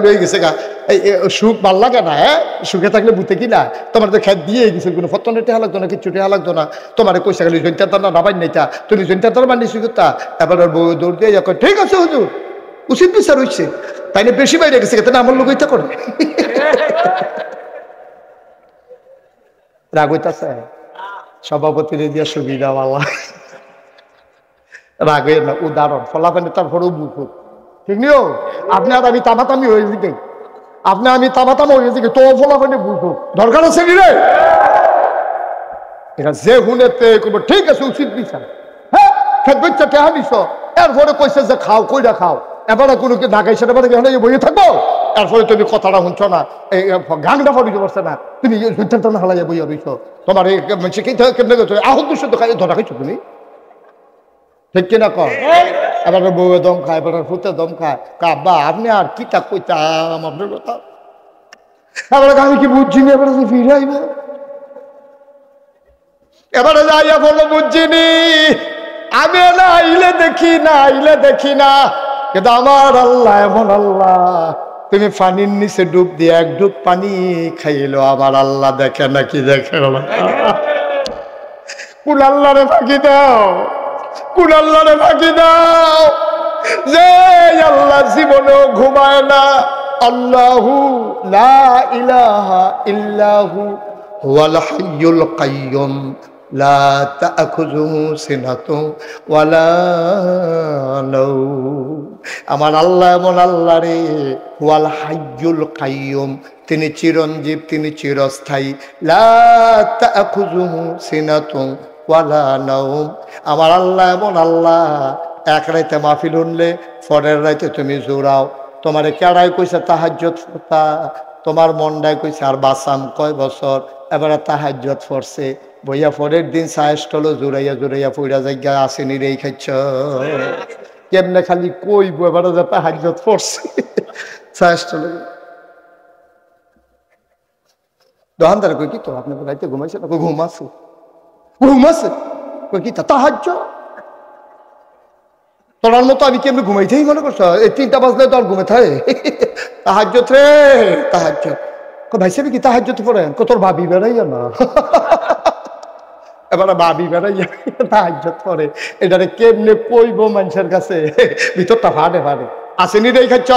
হয়ে গেছে গা। এই সুখ ভাল লাগে না, হ্যাঁ সুখে থাকলে বুঝতে কি না, তোমার তো খেত দিয়ে গেছে, কোনো ফতনে টেহা লাগতো না, কিচ্ছু টেহা লাগতো না। তোমার কইসা গেলি জৈন্তার দানা নাবাই নাইতা, তুমি জৈন্তার দানা বানিয়েছি করতা। এবার বউ দৌড় দিয়ে ঠিক আছে হুজুর উচিত বিচার হয়েছে, তাই না বেশি বাইরে গেছে কেন আমার লোক ইচ্ছা করে রাগ হইতাছে। সভাপতির দিয়া সুবিধা বালা রাগ হয়ে না, উদাহরণ ফলাফানি তারপরেও বুঝুক, ঠিক নিও। আপনি আর আমি তামাতামি হয়ে দিকে, আপনি আমি তামাতামা হয়ে দিকে, তো ফলাফানি বুঝুক, দরকার আছে নি রে। এটা যে হুনেতে করবো ঠিক আছে উচিত বিচার, হ্যাঁ খেত বেচা টেহা নিছ, এরপরে কইছে যে খাও কইরা খাও, এবারে কোনো কি ঢাকাই সেটা বইয়ে থাকবো। এরপরে তুমি কথাটা শুনছ না, এই গানটা ফরিতে পারছে না, তুমি হালাইয়া বইয়া রইছ। তোমার কেমনে আহত দুশো তো খাই ধরা খাইছো তুমি, ঠিক কিনা কর। এবার বউয়ে দম খায়, এবার ফুতে দম খায়, কাব্বা আপনি আর কি তা কইতাম আপনার কথা। এবার আমি কি বুঝছি না, এবারে ফিরে আইব, এবারে যাইয়া বলো বুঝছিনি আমি না আইলে দেখি না, আইলে দেখি না, কিন্তু আমার আল্লাহ এমন আল্লাহ, তুমি পানির নিচে ডুব দিয়ে 1 ডুব পানি খাইলো, আমার আল্লাহ দেখে নাকি দেখে না। কোন আল্লাহ রে ফাঁকি দাও, কোন আল্লাহ রে ফাঁকি দাও, যে আল্লাহ জীবনেও ঘুমায় না। আল্লাহু লা ইলাহা ইল্লাহু হুয়াল হাইয়ুল কাইয়্যুম লা তা'খুযুহু সিনাতুন ওয়ালা নাওম। আমার আল্লাহ এমন আল্লাহ রে, হুয়াল হাইয়ুল কাইয়্যুম, তিনি চিরঞ্জীব, তিনি চিরস্থায়ী। লা তা'খুযুহু সিনাতুন ওয়ালা নাওম। আমার আল্লাহ এমন আল্লাহ, এক রাইতে মাহফিল শুনলে পরের রাইতে তুমি জোড়াও। তোমারে কেড়াই কইছে তাহাজ্জুদ পড়তা, তোমার মনটাই কইছে আর বাসাম কয় বছর, এবারে তাহাজ্জুদ পড়ছে, বইয়া পরের দিন সাহেস্টল জোড়াইয়া জোড়াইয়া পইরা জায়গা আসেনি রে খাইছ। কেমনে খালি কইব এবারে যে তাহাজ্জুদ পড়ছে সাহেস্টল। দোকানদার কই কি তো আপনি রাইতে ঘুমাইছে না? ঘুম আছে, ঘুম আছে, কই কি তাহাজ্জুদ? তোরার মতো আমি কেমনি ঘুমাইতেই মনে করছো? এই 3টা বাজলে তো আর ঘুমে থাকে। তাহাজ্জুদ রে তাহাজ্জুদ, ভাই সাহেব কি তাহাজ্জুদ পড়েন? তোর ভাবি বেড়াইয়া না এবারে ভাবি বেড়াইয়া তাহাজ্জুদ পড়ে, এটারে কেমনে কইব মানুষের কাছে, ভিতরটা ফাটে ফাটে। আসেনি রে খাচ্ছ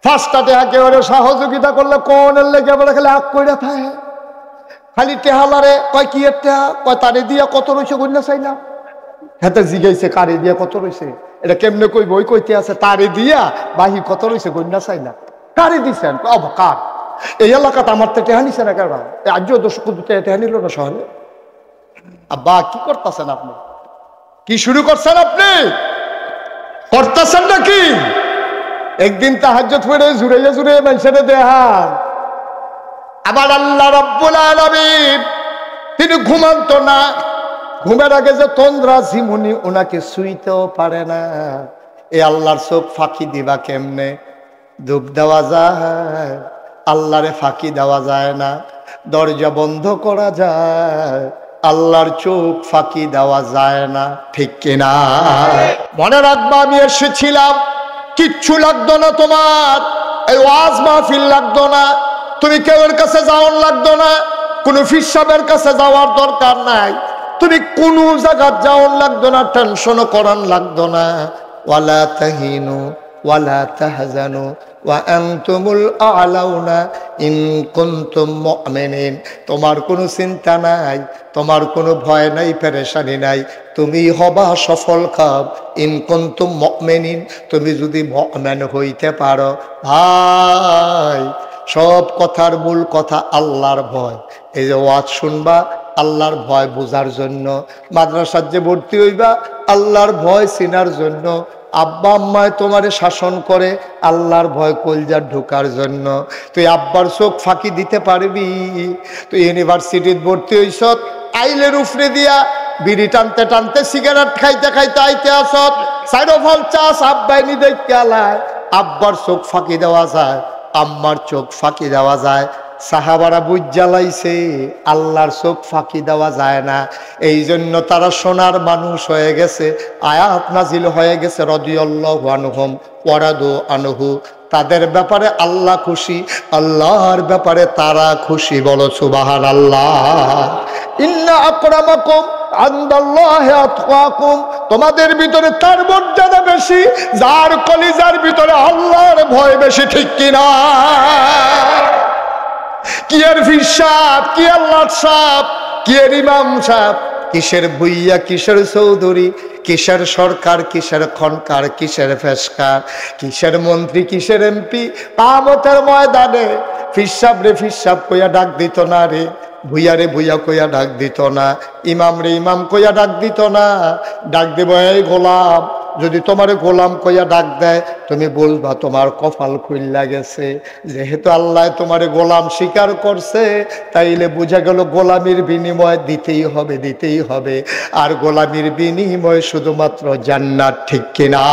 ফার্স্টটাতে একেবারে সহযোগিতা করলে কোনের লেগে এবারে খালি আগ কইরা থাকে, খালি টেহালারে কয় কি একটা কয় তারে দিয়া কত রয়েছে কন্যা চাইলাম, হাতে জিগাইছে কারে দিয়া কত রয়েছে, এটা কেমনে কইব, ওই কইতে আছে তারে দিয়া বাহি কত রয়েছে কন্যা চাইলাম, কারে দিচ্ছেন কার এই এলাকাতে আমার তো টেহা নিছে না কেন, আজও দোষ টেহা নিল না শহরে। আব্বা কি করতেছেন আপনি, কি শুরু করছেন আপনি, করতেছেন নাকি? একদিন তাহাজ্জুদ পড়ে জুড়াইয়া জুড়াইয়া মানুষের দেহান, আবার আল্লাহ রাব্বুল আলামিন তিনি ঘুমান্ত না, ঘুমের আগে যে তন্দ্রা ঝিমুনি ওনাকে শুইতেও পারে না, এই আল্লাহর চোখ ফাঁকি দিবা কেমনে? ডুব দেওয়া যায়, আল্লাহরে ফাঁকি দেওয়া যায় না, দরজা বন্ধ করা যায়, আল্লাহর চোখ ফাঁকি দেওয়া যায় না, ঠিক কিনা? মনে রাখবা আমি এসেছিলাম, কিচ্ছু লাগতো না তোমার, এই ওয়াজ মাহফিল লাগতো না, তুমি কেউর কাছে যাওয়ার লাগতো না, কোনো ফিসাবের কাছে যাওয়ার দরকার নাই, তুমি কোনো জায়গা যাওয়ার লাগতো না, টেনশনও করার লাগতো না। ওয়ালা তাহিনু ওয়ালা তাহজানু ওয়া আনতুমুল আ'লাউনা ইন কুনতুম মুমিনিন, তোমার কোনো চিন্তা নাই, তোমার কোনো ভয় নাই, পেরেশানি নাই, তুমি হবা সফল কাম ইন কুনতুম মুমিনিন, তুমি যদি মুমিন হইতে পারো। ভাই সব কথার মূল কথা আল্লাহর ভয়। এই যে ওয়াজ শুনবা আল্লাহর ভয় বোঝার জন্য, মাদ্রাসার যে ভর্তি হইবা আল্লাহর ভয় চিনার জন্য, আব্বা আম্মায় তোমারে শাসন করে আল্লাহর ভয় কলজার ঢোকার জন্য। তুই আব্বার চোখ ফাঁকি দিতে পারবি? তুই ইউনিভার্সিটিতে ভর্তি হইছ, আইলের উফরে দিয়া বিড়ি টানতে টানতে সিগারেট খাইতে খাইতে আইতে আসত, সাইডোফল চাষ আব্বাই নি দেখতে আলায়, আব্বার চোখ ফাঁকি দেওয়া যায়, আম্মার চোখ ফাঁকি দেওয়া যায়। সাহাবারা বুঝ জ্বালাইছে আল্লাহর চোখ ফাঁকি দেওয়া যায় না, এই জন্য তারা সোনার মানুষ হয়ে গেছে, আয়াত নাজিল হয়ে গেছে রাদিয়াল্লাহু আনহুম ওয়া রাদু আনহু, তাদের ব্যাপারে আল্লাহ খুশি, আল্লাহর ব্যাপারে তারা খুশি। বলো সুবহানাল্লাহ। ইন্না আকরামাকুম ইনদাল্লাহি আতকাকুম, তোমাদের ভিতরে তার মর্যাদা বেশি যার কলিজার ভিতরে আল্লাহর ভয় বেশি, ঠিক কিনা? কি এর ফিসাব, কি আল্লাহর সাপ, কি এর ইমাম সাহেব, কিসের ভুইয়া, কিসের চৌধুরী, কিসের সরকার, কিসের খনকার, কিসের ফেসকার, কিসের মন্ত্রী, কিসের এমপি, কামতের ময়দানে ফিসাব রে ফিসাব কইয়া ডাক দিত না রে, ভুইয়া রে ভুইয়া কইয়া ডাক দিত না, ইমাম রে ইমাম কইয়া ডাক দিত না, ডাক দেব এই গোলাম। যদি তোমার গোলাম কইয়া ডাক দেয় তুমি বলবা তোমার কপাল খুইল্লা গেছে, যেহেতু আল্লাহ তোমার গোলাম স্বীকার করছে, তাইলে বোঝা গেল গোলামির বিনিময় দিতেই হবে, দিতেই হবে, আর গোলামির বিনিময় শুধুমাত্র জান্নাত, ঠিক কিনা?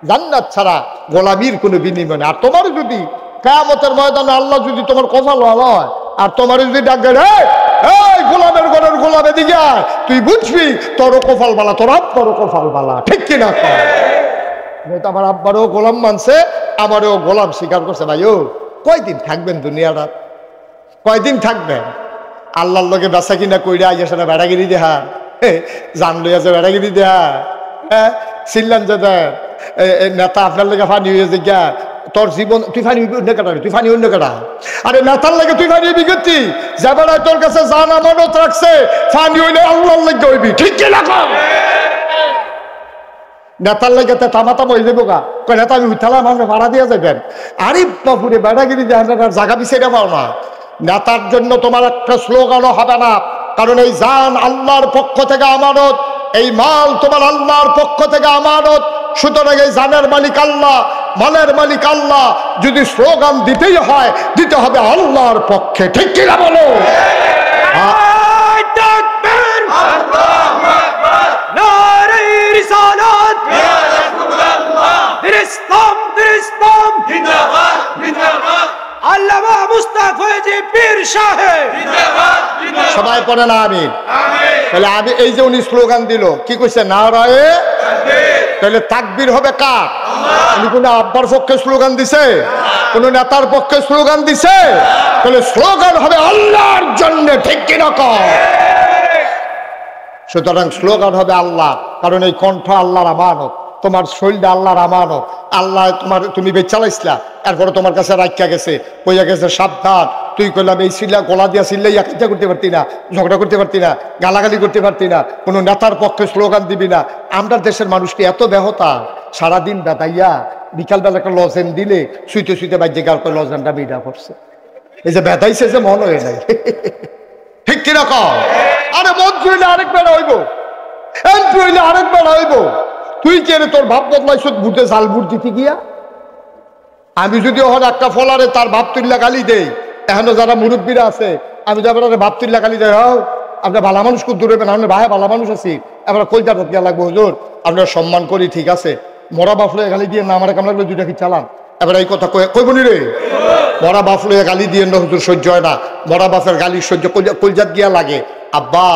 জান্নাত ছাড়া গোলামির কোনো বিনিময় নেই। আর তোমার যদি কিয়ামতের ময়দানে আল্লাহ যদি তোমার কপাল ভালো হয় আর তোমার যদি ডাক দেয় এই গোলামের ঘরের গোলামে দিকে তুই বুঝবি তোরও কপাল বালা, তোর আব্বারও কপাল বালা, ঠিক কিনা? আমার আব্বারও গোলাম মানছে, আমারও গোলাম স্বীকার করছে। ভাই ও কয়দিন থাকবেন দুনিয়াটা, কয়দিন থাকবেন? আল্লাহর লগে বেচা কিনা কইরা আইয়া সেটা বেড়াগিরি দেহা, জান লইয়া যে বেড়াগিরি দেহা, হ্যাঁ চিল্লান যে নেতা আপনার লেগে ফানি হয়ে যে গা তোর জীবন তুই ফানি অন্য কাটা, তুই ফানি অন্য কাটা, আরে নেতার লাগে তুই ফানি বিগতি যাবার তোর কাছে জান আমানত রাখছে, ফানি হইলে আল্লাহর লেগে হইবি, ঠিক কিনা? নেতার লেগে তামাতাম হয়ে যাবো গা, কয় নেতা আমি উঠালাম আমরা ভাড়া দিয়ে যাবেন, আরে বাপুরে বেড়াগিরি দেখান জায়গা পিছিয়ে পাও না। নেতার জন্য তোমার একটা স্লোগানও হবে না, কারণ এই জান আল্লাহর পক্ষ থেকে আমানত, এই মাল তোমার আল্লাহর পক্ষ থেকে আমানত, সুতরাং এই জানের মালিক আল্লাহ, মালের মালিক আল্লাহ, যদি স্লোগান দিতেই হয় দিতে হবে আল্লাহর পক্ষে, ঠিক কিনা বলো? সবাই পড়ে না আমিন? তাহলে আমি এই যে উনি স্লোগান দিল কি কইছে, নারায়ে তাহলে তাকবীর হবে কার? উনি কোনো আব্বার পক্ষে স্লোগান দিছে? কোন নেতার পক্ষে স্লোগান দিছে? তাহলে স্লোগান হবে আল্লাহর জন্য, ঠিক কিনা কও? সুতরাং স্লোগান হবে আল্লাহ, কারণ এই কণ্ঠ আল্লাহর আমানত, তোমার শরীরটা আল্লাহর আমানত। আল্লাহ তুমি বেচালাইছিলা, এরপরে তোমার কাছে রাখা গেছে, কইয়া গেছে সাবধান। তুই কইলাম এই সিল্লা গলা দিয়া সিল্লাই একা করতে পারতি না, ঝগড়া করতে পারতি না, গালাগালি করতে পারতি না, কোনো নেতার পক্ষে স্লোগান দিবি না। আমরা দেশের মানুষকে এত ব্যাহতা, সারাদিন বেতাইয়া বিকালবেলা একটা লজেন দিলে শুইতে শুইতে বাজ্যে গাল করে লজেনটা বিড়া পড়ছে। এই যে বেতাইছে যে মন হয়ে যায়, ঠিক কিরকম? আরে মন্ত্রী হইলে আরেক বেড়া হইব, এমপি হইলে আরেক বেড়া হইব। তুই কে রে? তোর ভাব বদলাইছ বুটে জাল বুট দিতে গিয়া। আমি যদি ওখানে একটা ফলারে তার ভাব তুল্লা গালি দেই, এখনো যারা মুরব্বীরা আছে, আমি যাবার ভাব তুল্লা গালি দেয়, হও আপনার ভালো মানুষ খুব দূরে পেন, আমরা ভাই ভালো মানুষ আছি, এবার কলকাতা দিয়া লাগবো হুজুর, আপনার সম্মান করি, ঠিক আছে। মরা বাফলে গালি দিয়ে না আমার কাম লাগলো দুইটা কি চালান, এবার এই কথা কইবনি রে। মরা বাফলে গালি দিয়ে না হুজুর, সহ্য হয় না, মরা বাফের গালি সহ্য কলজাত গিয়া লাগে। আব্বা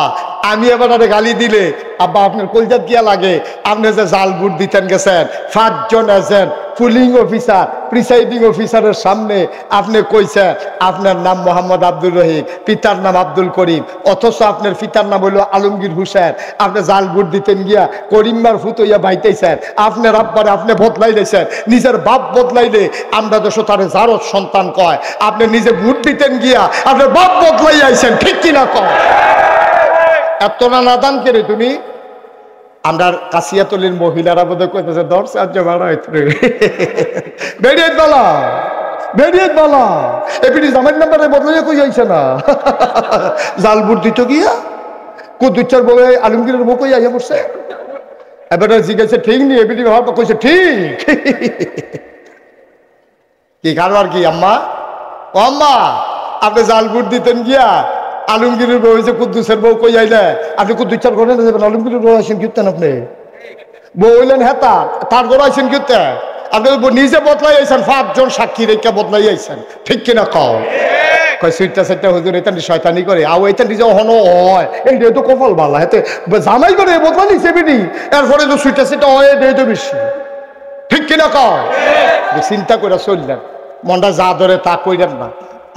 আমি এবার গালি দিলে আব্বা আপনার কলজাত গিয়া লাগে। আপনি যে জাল বুট দিতেন গেছেন, 5 জন এজেন্ট, পুলিং অফিসার, প্রিসাইডিং অফিসারের সামনে আপনি কইছেন আপনার নাম মোহাম্মদ আব্দুর রহিম, পিতার নাম আব্দুল করিম, অথচ আপনার পিতার নাম হইল আলমগীর হুসেন। আপনি জাল বুট দিতেন গিয়া করিম্মার ফুতইয়া বাইতেছেন, আপনার আব্বারে আপনি বদলাই দিয়েছেন, নিজের বাপ বদলাইলে আমরা দেশ তারে জারত সন্তান কয়। আপনি নিজে বুট দিতেন গিয়া আপনার বাপ বদলাই আইছেন, ঠিক কিনা কয়? এত না নাদান কে রে তুমি? আমরা কাশিয়াতলির মহিলারা বোধ কইতেছে 10 সাহায্য ভাড়া হইতে বেরিয়ে বলা, বেরিয়ে বলা এপিডি জামাই নাম্বারে বদলাইয়া কই যাইছে না জাল বুট দিত গিয়া কুদুচ্চার বলে আলমগীরের বউ কই আইয়া পড়ছে। এবারে জিজ্ঞাসা ঠিক নি, এপিডি ভাব কইছে ঠিক। কি কারবার কি আম্মা? ও আম্মা আপনি জাল বুট দিতেন গিয়া আলমগীরের বউ হয়েছে কুদ্দুসের বউ কই আইলে আপনি কুদ্দুচ্চার করেন যাবেন, আলমগীরের বউ আইসেন কীর্তেন, আপনি বউ হইলেন হেতা, তার বড় আইসেন কীর্তেন, আপনি নিজে বদলাই আইসেন, 5 জন সাক্ষী রেখা বদলাই আইসেন, ঠিক কিনা কও? কয় সুইটটা সেটটা হুজুর এটা শয়তানি করে, আও এটা নিজে হনো হয়, এইটা তো কপাল বালা, এতে জামাই করে বদলা নিছে বিডি, এরপরে তো সুইটটা সেটা হয়, এটাই তো বেশি, ঠিক কিনা কও? চিন্তা করে চললেন, মনটা যা ধরে তা কইলেন না।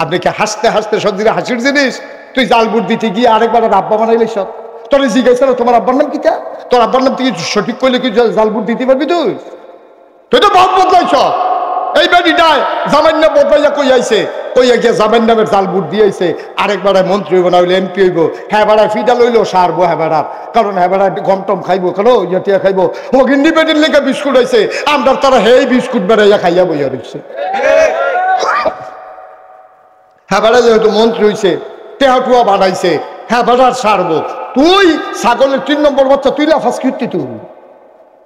আপনি কি হাসতে হাসতে সত্যি হাসির জিনিস? তুই জাল বুট দিতে গিয়ে আরেকবার আব্বা বানাইলে সব, তোর জিজ্ঞাসা তোমার আব্বার নাম কিটা, তোর আব্বার নাম তুই সঠিক করলে কি জাল বুট দিতে পারবি? তুই তো ভাব বদলাইছ। এই বেটিটায় জামাইন নাম বদলাইয়া কই আইছে, কইয়া গিয়া জামাইন নামের জাল বুট দিয়েছে। আরেকবার মন্ত্রী হইব না হইলে এমপি হইব, হ্যাঁ বেড়ায় ফিটা লইলেও সারবো, হ্যাঁ বেড়ার কারণ হ্যাঁ বেড়ায় গম টম খাইবো, কেন ইয়া খাইবো, ও ইন্ডিপেন্ডেন্ট লেখা বিস্কুট হয়েছে, আমরা তারা হেই বিস্কুট বেড়াইয়া খাইয়া বইয়া রয়েছে। হ্যাঁ বেড়া যেহেতু মন্ত্রী হয়েছে, টেহাটুয়া বানাইছে, হ্যাঁ বেড়ার সারবো। তুই ছাগলের 3 নম্বর বাচ্চা, তুই লাফাস কীর্তি,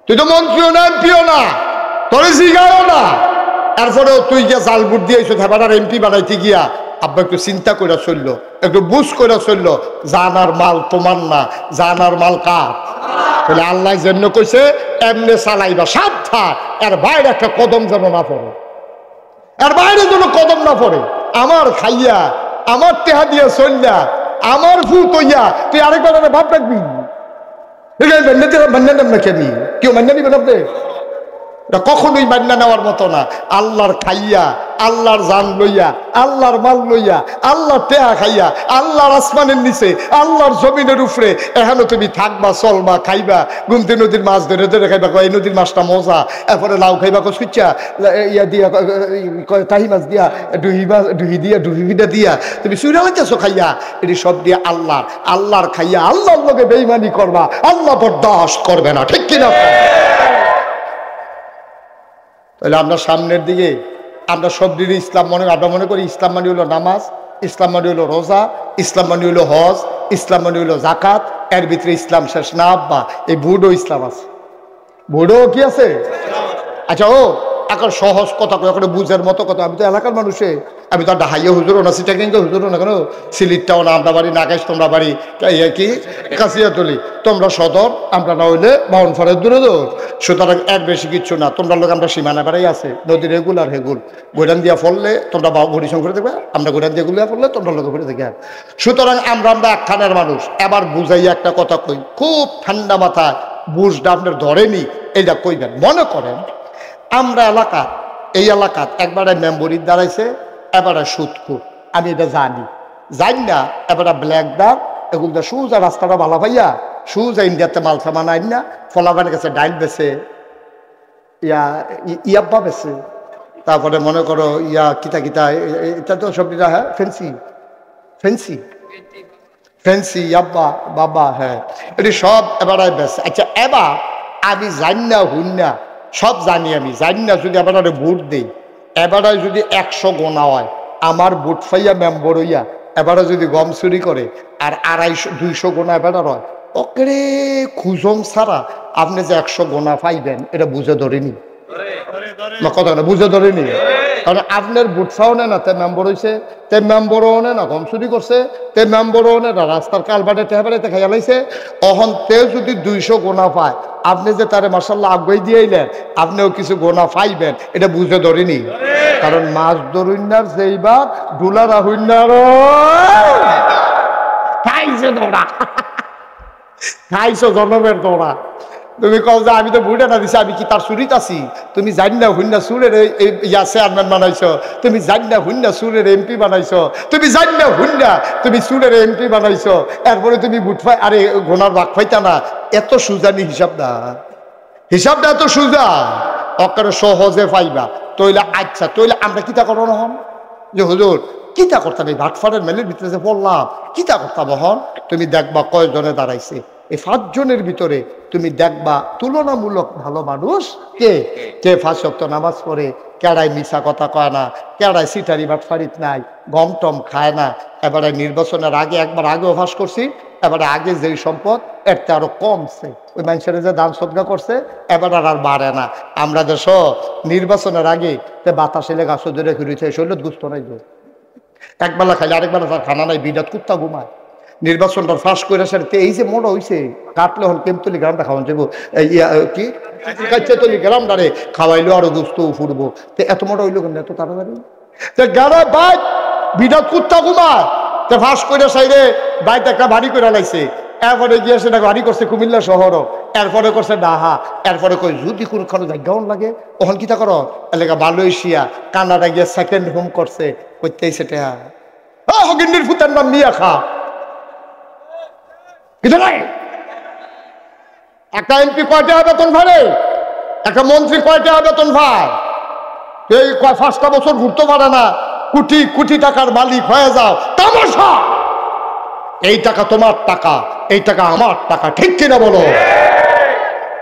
তুই তো মন্ত্রীও না এমপিও না, তোর জিগাও না, এরপরেও তুই গিয়া জাল বুট দিয়েছ, হ্যাঁ বেড়ার এমপি বানাইতে গিয়া। আব্বা একটু চিন্তা করে চললো, একটু বুঝ করে চললো, জানার মাল তোমার না, জানার মাল কার? তাহলে আল্লাহ জন্য কইছে এমনে চালাইবা, সাবধান, এর বাইরে একটা কদম যেন না পড়ে, এর বাইরে যেন কদম না পড়ে। আমার খাইয়া আমার টেহা দিয়া চললা আমার ভূত হইয়া তুই আরেকবার ভাব রাখবি, মান্না নাম না কেন কেউ মান্না নিবেন আপনি? কখনোই মান্না নেওয়ার মতো না। আল্লাহর খাইয়া, আল্লাহর জান লইয়া, আল্লাহর মাল লইয়া, আল্লাহর টেহা খাইয়া, আল্লাহর আসমানের নিচে, আল্লাহর জমিনের উপরে এখানে তুমি থাকবা, চলবা, খাইবা, গুমতি নদীর মাছ ধরে ধরে খাইবা, এই নদীর মাছটা মজা, এরপরে লাউ খাইবা কচকুচ্চা ইয়া দিয়া, তাহি মাছ দিয়া, ডুহি দিয়া, ডুহি ভিটা দিয়া তুমি চুরা লাগতেছো খাইয়া, এটি সব দিয়ে আল্লাহর, আল্লাহর খাইয়া আল্লাহর লোকে বেইমানি করবা, আল্লাহ বরদাস্ত করবে না, ঠিক কিনা? তাহলে আমরা সামনের দিকে আমরা সব দিকে ইসলাম আমরা মনে করি ইসলাম মানে হলো নামাজ, ইসলাম মানে হলো রোজা, ইসলাম মানে হলো হজ, ইসলাম মানে হলো জাকাত, এর ভিতরে ইসলাম শেষ না আব্বা, এই বুড়ো ইসলাম আছে, বুড়ো কি আছে? আচ্ছা ও এখন সহজ কথা এখন বুঝার মতো কথা, আমি তো এলাকার মানুষে, আমি তো ডাহাইয়া হুজুরও না, সিটাকিং হুজুরও না, কেন সিলিটটাও না, আমরা বাড়ি নাগাইশ, তোমরা বাড়ি কি কাছিয়াতলি, তোমরা সদর, আমরা না হইলে বাউনফারের দূরে দূর। সুতরাং এর বেশি কিচ্ছু না। তোমরা লোক আমরা সীমানা বেড়াই আছে, নদীর হেগুল আর হেগুল, গোডান দিয়া ফললে তোমরা ঘড়ি সংখ্যা দেখবে, আমরা গোডান দিয়ে গুলিয়া ফললে তোমরা লোক ঘুরে দেখে। সুতরাং আমরা একখানের মানুষ। এবার বুঝাইয়া একটা কথা কই, খুব ঠান্ডা মাথায় বুঝটা আপনার ধরেনি, এইটা কইবেন। মনে করেন আমরা এই এলাকাত একবারে মেম্বরির দাঁড়াইছে, এবারে সুদখুর, আমি এটা জানি না, এবারে ব্ল্যাক দার এগুলো সুজা রাস্তাটা ভালো ভাইয়া সুজা ইন্ডিয়াতে মাল সামান আইন না, ফলাবানের কাছে ডাইল বেছে, ইয়াব্বা বেছে, তারপরে মনে করো কিতা কিতা, এটা তো সবজিটা, হ্যাঁ ফেন্সি ইয়াব্বা বাবা, হ্যাঁ এটি সব এবারে বেছে। আচ্ছা এবার আমি জানি না হুন্না, সব জানি আমি জানি না, যদি এবারে ভোট দিই, এবারে যদি 100 গোনা হয়, আমার ভোট ফাইয়া মেম্বর হইয়া এবারে যদি গম চুরি করে আর 250-200 গোনা এবারে হয়, ওকে খুঁজম ছাড়া আপনি যে 100 গোনা পাইবেন এটা বুঝে ধরেনি, কথা না বুঝে ধরেনি। কারণ আপনার ভোট চাও না, তে মেম্বর হয়েছে, তে মেম্বরও নে না গম চুরি করছে, তে মেম্বরও নে না রাস্তার কালবাটে টেহাবাড়িতে খাইয়া লাইছে, অহন তে যদি 200 গোনা পায়, আপনি যে তারে মার্শাল্লাহ আগুয়াই দিয়েইলেন, আপনিও কিছু গোনা পাইবেন এটা বুঝে ধরেনি। কারণ মাছ ধরুন্যার যেইবার ডুলারা হইন্যার খাইছে দৌড়া, খাইছো জনমের দৌড়া। তুমি কও যে আমি তো ভুটে না দিছি, আমি কি তার চুরিত আছি? তুমি জানি না হুন্না সুরের চেয়ারম্যান বানাইছো, তুমি জানি না হুন্না সুরের এমপি বানাইছো, তুমি জানি না হুন্না তুমি সুরের এমপি বানাইছো, এরপরে তুমি বুট ফাই আরে গোনার ভাগ ফাইতা না। এত সুজানি হিসাবটা এত সুজা, অকারে সহজে পাইবা। তইলে আচ্ছা, তইলে আমরা কিতা করো হন যে হুজুর কিতা করতাম, এই ভাটফাড়ের মেলের ভিতরে যে পড়লাম কিতা করতাম হন? তুমি দেখবা কয়জনে দাঁড়াইছে, এই 5 জনের ভিতরে তুমি দেখবা তুলনামূলক ভালো মানুষ কে কে 5 ওয়াক্ত নামাজ পড়ে, কেড়াই মিশা কথা কয় না, কেড়াই সিটারি বাটফারিত নাই, গম টম খায় না। এবারে নির্বাচনের আগে একবার আগেও ফাঁস করছি, এবারে আগে যেই সম্পদ এরতে আরো কমছে, ওই মানুষের যে দান সদকা করছে এবার আর বাড়ে না। আমরা দেশ নির্বাচনের আগে বাতাসে গাছ ধরে ঘুরেছে, শরীর গুস্ত নাই, একবেলা খাইলে আরেকবেলা তার খানা নাই, বিরাট কুত্তা ঘুমায়। নির্বাচনটা ফাঁস করে সারতে এই যে মোড় হয়েছে, কাটলে হন কেমতলি গ্রামটা খাওয়ান যাবো, কি কাচ্চাতলি গ্রামটারে খাওয়াইলো আরো গুস্ত ফুটবো, তো এত মোড় হইলো কেন এত তাড়াতাড়ি? গাড়া বাইক বিরাট কুত্তা ঘুমায়, তো ফাঁস করে সাইডে বাইক একটা বাড়ি করে লাইছে, এরপরে গিয়ে সেটা বাড়ি করছে কুমিল্লা শহরও, এরপরে করছে ডাহা, এরপরে কই যদি কোনখানে জায়গাও লাগে ওখান কিতা করো এলাকা মালয়েশিয়া কানাডা গিয়ে সেকেন্ড হোম করছে, করতেই সেটা হগিন্ডির ফুতার নাম মিয়া খা কিছু নাই। একটা এমপি কয় টাকা বেতন ভাড়ে, একটা মন্ত্রী কয় টাকা বেতন ভাই, এই 5টা বছর ঘুরতে পারে না, কোটি কোটি টাকার মালিক হয়ে যাও, তামাশা। এই টাকা তোমার টাকা, এই টাকা আমার টাকা, ঠিক কিনা বলো?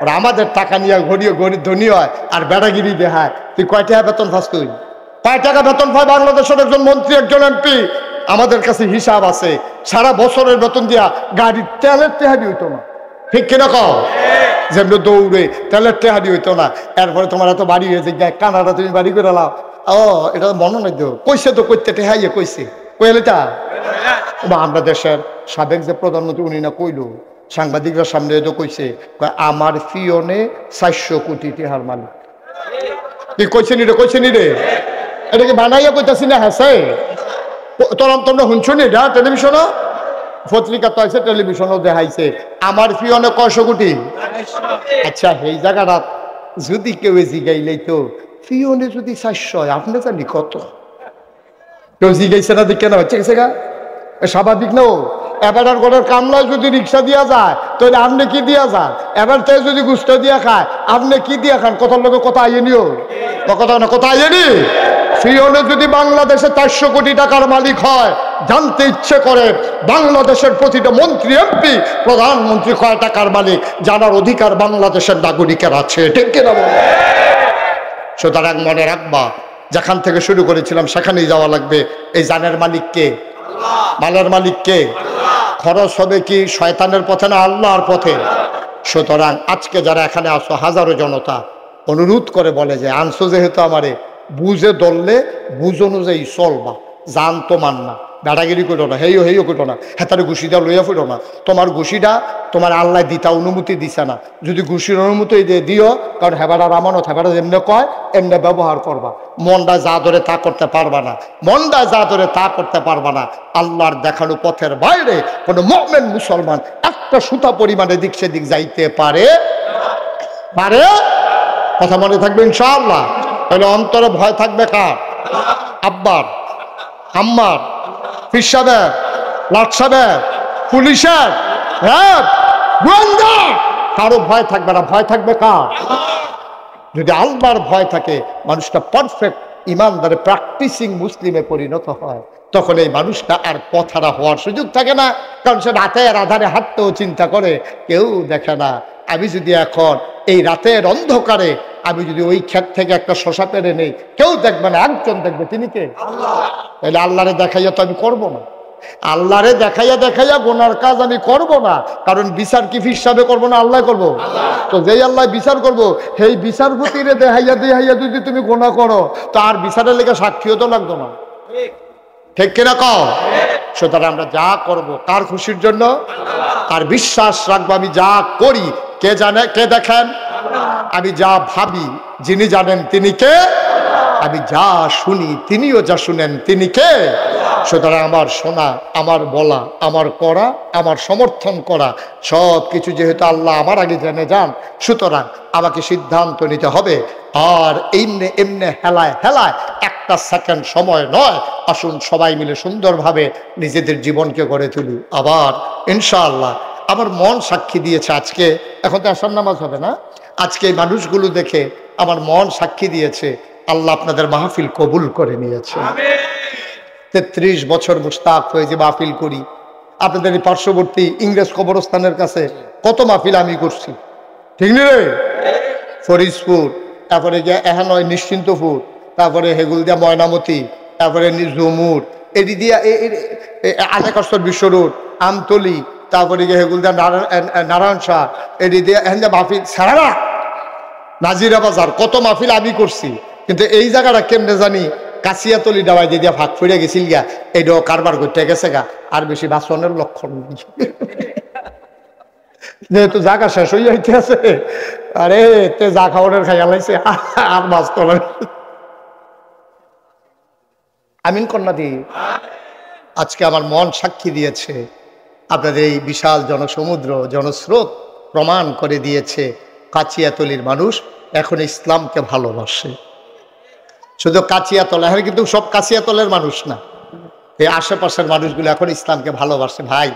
ওরা আমাদের টাকা নিয়ে ঘড়িয়ে গরিব ধনী হয় আর বেড়াগিরি দেখায়। তুই কয় টাকা বেতন পাস? তুই কয় টাকা বেতন পায় বাংলাদেশের একজন মন্ত্রী, একজন এমপি? আমাদের কাছে হিসাব আছে, সারা বছরের বেতন দিয়া গাড়ির তেলের টেহারি হইতো না, ঠিক কিনা কও? যেমন দৌড়ে তেলের টেহারি হইতো না। এরপরে তোমার এত বাড়ি হয়েছে, কানাডা তুমি বাড়ি করে লাও, ও এটা মনে নাই তো, কইছে তো করতে টেহাইয়ে কইছে, কইলেটা আমরা দেশের সাবেক যে প্রধানমন্ত্রী উনি না কইল, সাংবাদিকরা সামনে তো কইছে আমার পিয়নে 400 কোটি টাকার মালিক। কইছে নি রে, এটাকে বানাইয়া কইতাছি না? হ্যাঁ তোমরা শুনছো নি? টেলিভিশনও পত্রিকা তো আছে, টেলিভিশনও দেখাইছে আমার পিয়নে 100 কোটি। আচ্ছা এই জায়গাটা যদি কেউ জিগাইলেই তো পিয়নে যদি 400 আপনি জানি কত? কেউ জিগাইছে না, দেখে না হচ্ছে গেছে গা, স্বাভাবিক না? এবার ঘরের কামলায় যদি রিক্সা দিয়া যায় তাহলে আপনি কি দিয়া যান? এবার তাই যদি গুস্ত দিয়া খায় আপনি কি দিয়া খান? কথার লোকে কথা আইনিও, কথা না কথা আইনি। ফিওনে যদি বাংলাদেশে 400 কোটি টাকার মালিক হয়, জানতে ইচ্ছে করে বাংলাদেশের প্রতিটা মন্ত্রী, এমপি, প্রধানমন্ত্রী কয় টাকার মালিক জানার অধিকার বাংলাদেশের নাগরিকের আছে, ঠিক কিনা বলো? সুতরাং মনে রাখবা, যেখান থেকে শুরু করেছিলাম সেখানেই যাওয়া লাগবে। এই জানের মালিক কে? মালের মালিক কে? খরচ হবে কি শয়তানের পথে না আল্লাহর পথে? সুতরাং আজকে যারা এখানে আসো, হাজারো জনতা অনুরোধ করে বলে যে আনছো যেহেতু আমারে, বুঝে ধরলে বুঝ অনুযায়ী চলবা, জান তো মান না, বেড়াগিরি করো না, হেইও করো না, হেতারে ঘুষিটা লইয়া ফিরো না। তোমার ঘুষিটা তোমার আল্লাহ দিতা অনুমতি দিছে না, যদি ঘুষির অনুমতি দিও, কারণ হেবারা আমানত, হেবারা এমনি কয় এমনি ব্যবহার করবা। মনটা যা ধরে তা করতে পারবা না, মনটা যা ধরে তা করতে পারবা না। আল্লাহর দেখানো পথের বাইরে কোনো মুমিন মুসলমান একটা সুতা পরিমাণে দিক সেদিক যাইতে পারে পারে? কথা মনে থাকবে ইনশাআল্লাহ। তাহলে অন্তরে ভয় থাকবে কার? আব্বার, আম্মার, পীর সাহেবের, লাট সাহেবের, পুলিশের, হ্যাঁ, গোয়েন্দা, কারো ভয় থাকবে না। ভয় থাকবে কার? যদি আল্লাহর ভয় থাকে, মানুষটা পারফেক্ট ইমানদারে প্র্যাকটিসিং মুসলিমে পরিণত হয়, তখন এই মানুষটা আর পথহারা হওয়ার সুযোগ থাকে না। কারণ সে রাতের আধারে হাঁটতেও চিন্তা করে, কেউ দেখে না। আমি যদি এখন এই রাতের অন্ধকারে আমি যদি ওই ক্ষেত থেকে একটা শশা পেরে নেই, কেউ দেখবে না, একজন দেখবে, তিনি কে? তাহলে আল্লাহরে দেখাইয়া তো আমি করবো না। আল্লাহরে দেখাইয়া দেখাইয়া গোনার কাজ আমি করব না। কারণ বিচার কি হিসাবে করবো না, আল্লাহ করব? তো যেই আল্লাহ বিচার করবো, সেই বিচারপতিরে দেখাইয়া দেখাইয়া যদি তুমি গোনা করো, তো আর বিচারের লেগে সাক্ষীও তো লাগতো না। ঠিক কিনা কও? সুতরাং আমরা যা করব কার খুশির জন্য? আর বিশ্বাস রাখবো আমি যা করি কে জানে, কে দেখেন? আমি যা ভাবি যিনি জানেন তিনি কে? আমি যা শুনি তিনিও যা শুনেন তিনি কে? সুতরাং আমার শোনা, আমার বলা, আমার করা, আমার সমর্থন করা সব কিছু যেহেতু আল্লাহ আমার আগে জেনে যান, সুতরাং আমাকে সিদ্ধান্ত নিতে হবে। আর এমনি এমনি হেলায় হেলায় একটা সেকেন্ড সময় নয়। আসুন সবাই মিলে সুন্দরভাবে নিজেদের জীবনকে গড়ে তুলি। আবার ইনশাআল্লাহ আমার মন সাক্ষী দিয়েছে আজকে, এখন তো আসার নামাজ হবে না, আজকে এই মানুষগুলো দেখে আমার মন সাক্ষী দিয়েছে আল্লাহ আপনাদের মাহফিল কবুল করে নিয়েছে। 33 বছর মুশতাক হয়ে যে মাহফিল করি, আপনাদের এই পার্শ্ববর্তী ইংরেজ কবরস্থানের কাছে কত মাহফিল আমি করছি, ঠিক নেই রে? ফরিদপুর, তারপরে গিয়ে এহানয় নিশ্চিন্তপুর, তারপরে হেগুলদিয়া ময়নামতি, তারপরে জমুর, এটি দিয়া আলেকস্তর বিশ্ব রোড, আমতলি, তারপরে গিয়ে হেগুলদিয়া নারায়ণ শাহ, এটি দিয়ে এখান দিয়ে মাহফিল সারা নাজিরা বাজার, কত মাহফিল আমি করছি। কিন্তু এই জায়গাটা কেমনে জানি কাছিয়াতলি ডাবাই দিয়ে ভাগ ফুড়ে গেছিল গা, এইটাও কারবার করতে গেছে গা, আর বেশি বাসনের লক্ষণ নেই। যেহেতু জায়গা শেষ হয়ে যাইতে আছে, আরে তে যা খাওয়ানোর খাইয়া লাইছে আর বাঁচত না। আমিন কন্যা দি। আজকে আমার মন সাক্ষী দিয়েছে, আপনাদের এই বিশাল জনসমুদ্র জনস্রোত প্রমাণ করে দিয়েছে কাছিয়াতলির মানুষ এখন ইসলামকে ভালোবাসে। শুধু কাছিয়াতলা, এখন কিন্তু সব কাছিয়াতলের মানুষ না, এই আশেপাশের মানুষগুলো এখন ইসলামকে ভালোবাসে। ভাই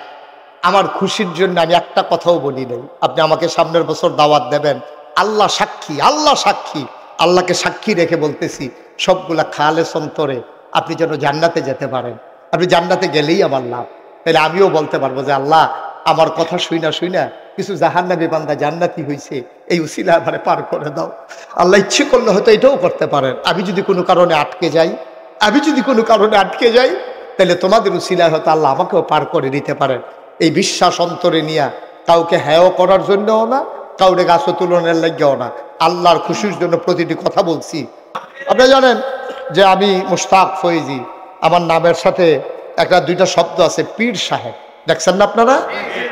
আমার খুশির জন্য আমি একটা কথাও বলি নাই। আপনি আমাকে সামনের বছর দাওয়াত দেবেন, আল্লাহ সাক্ষী, আল্লাহ সাক্ষী, আল্লাহকে সাক্ষী রেখে বলতেছি, সবগুলা খালেস অন্তরে আপনি যেন জান্নাতে যেতে পারেন। আপনি জান্নাতে গেলেই আমার লাভ। তাহলে আমিও বলতে পারবো যে আল্লাহ আমার কথা শুইনা শুইনা কিছু জাহান্নামী বান্দা জান্নাতি হয়েছে, এই উসিলা আমারে পার করে দাও। আল্লাহ ইচ্ছে করলে হয়তো এটাও করতে পারেন। আমি যদি কোনো কারণে আটকে যাই, তাহলে তোমাদের উসিলায় হয়তো আল্লাহ আমাকেও পার করে দিতে পারেন। এই বিশ্বাস অন্তরে নিয়ে কাউকে হেয় করার জন্যও না, কাউরে গাছ তুলনের লাগেও না, আল্লাহর খুশির জন্য প্রতিটি কথা বলছি। আপনি জানেন যে আমি মুশতাক ফয়েজি, আমার নামের সাথে একটা দুইটা শব্দ আছে, পীর সাহেব। দেখছেন না আপনারা?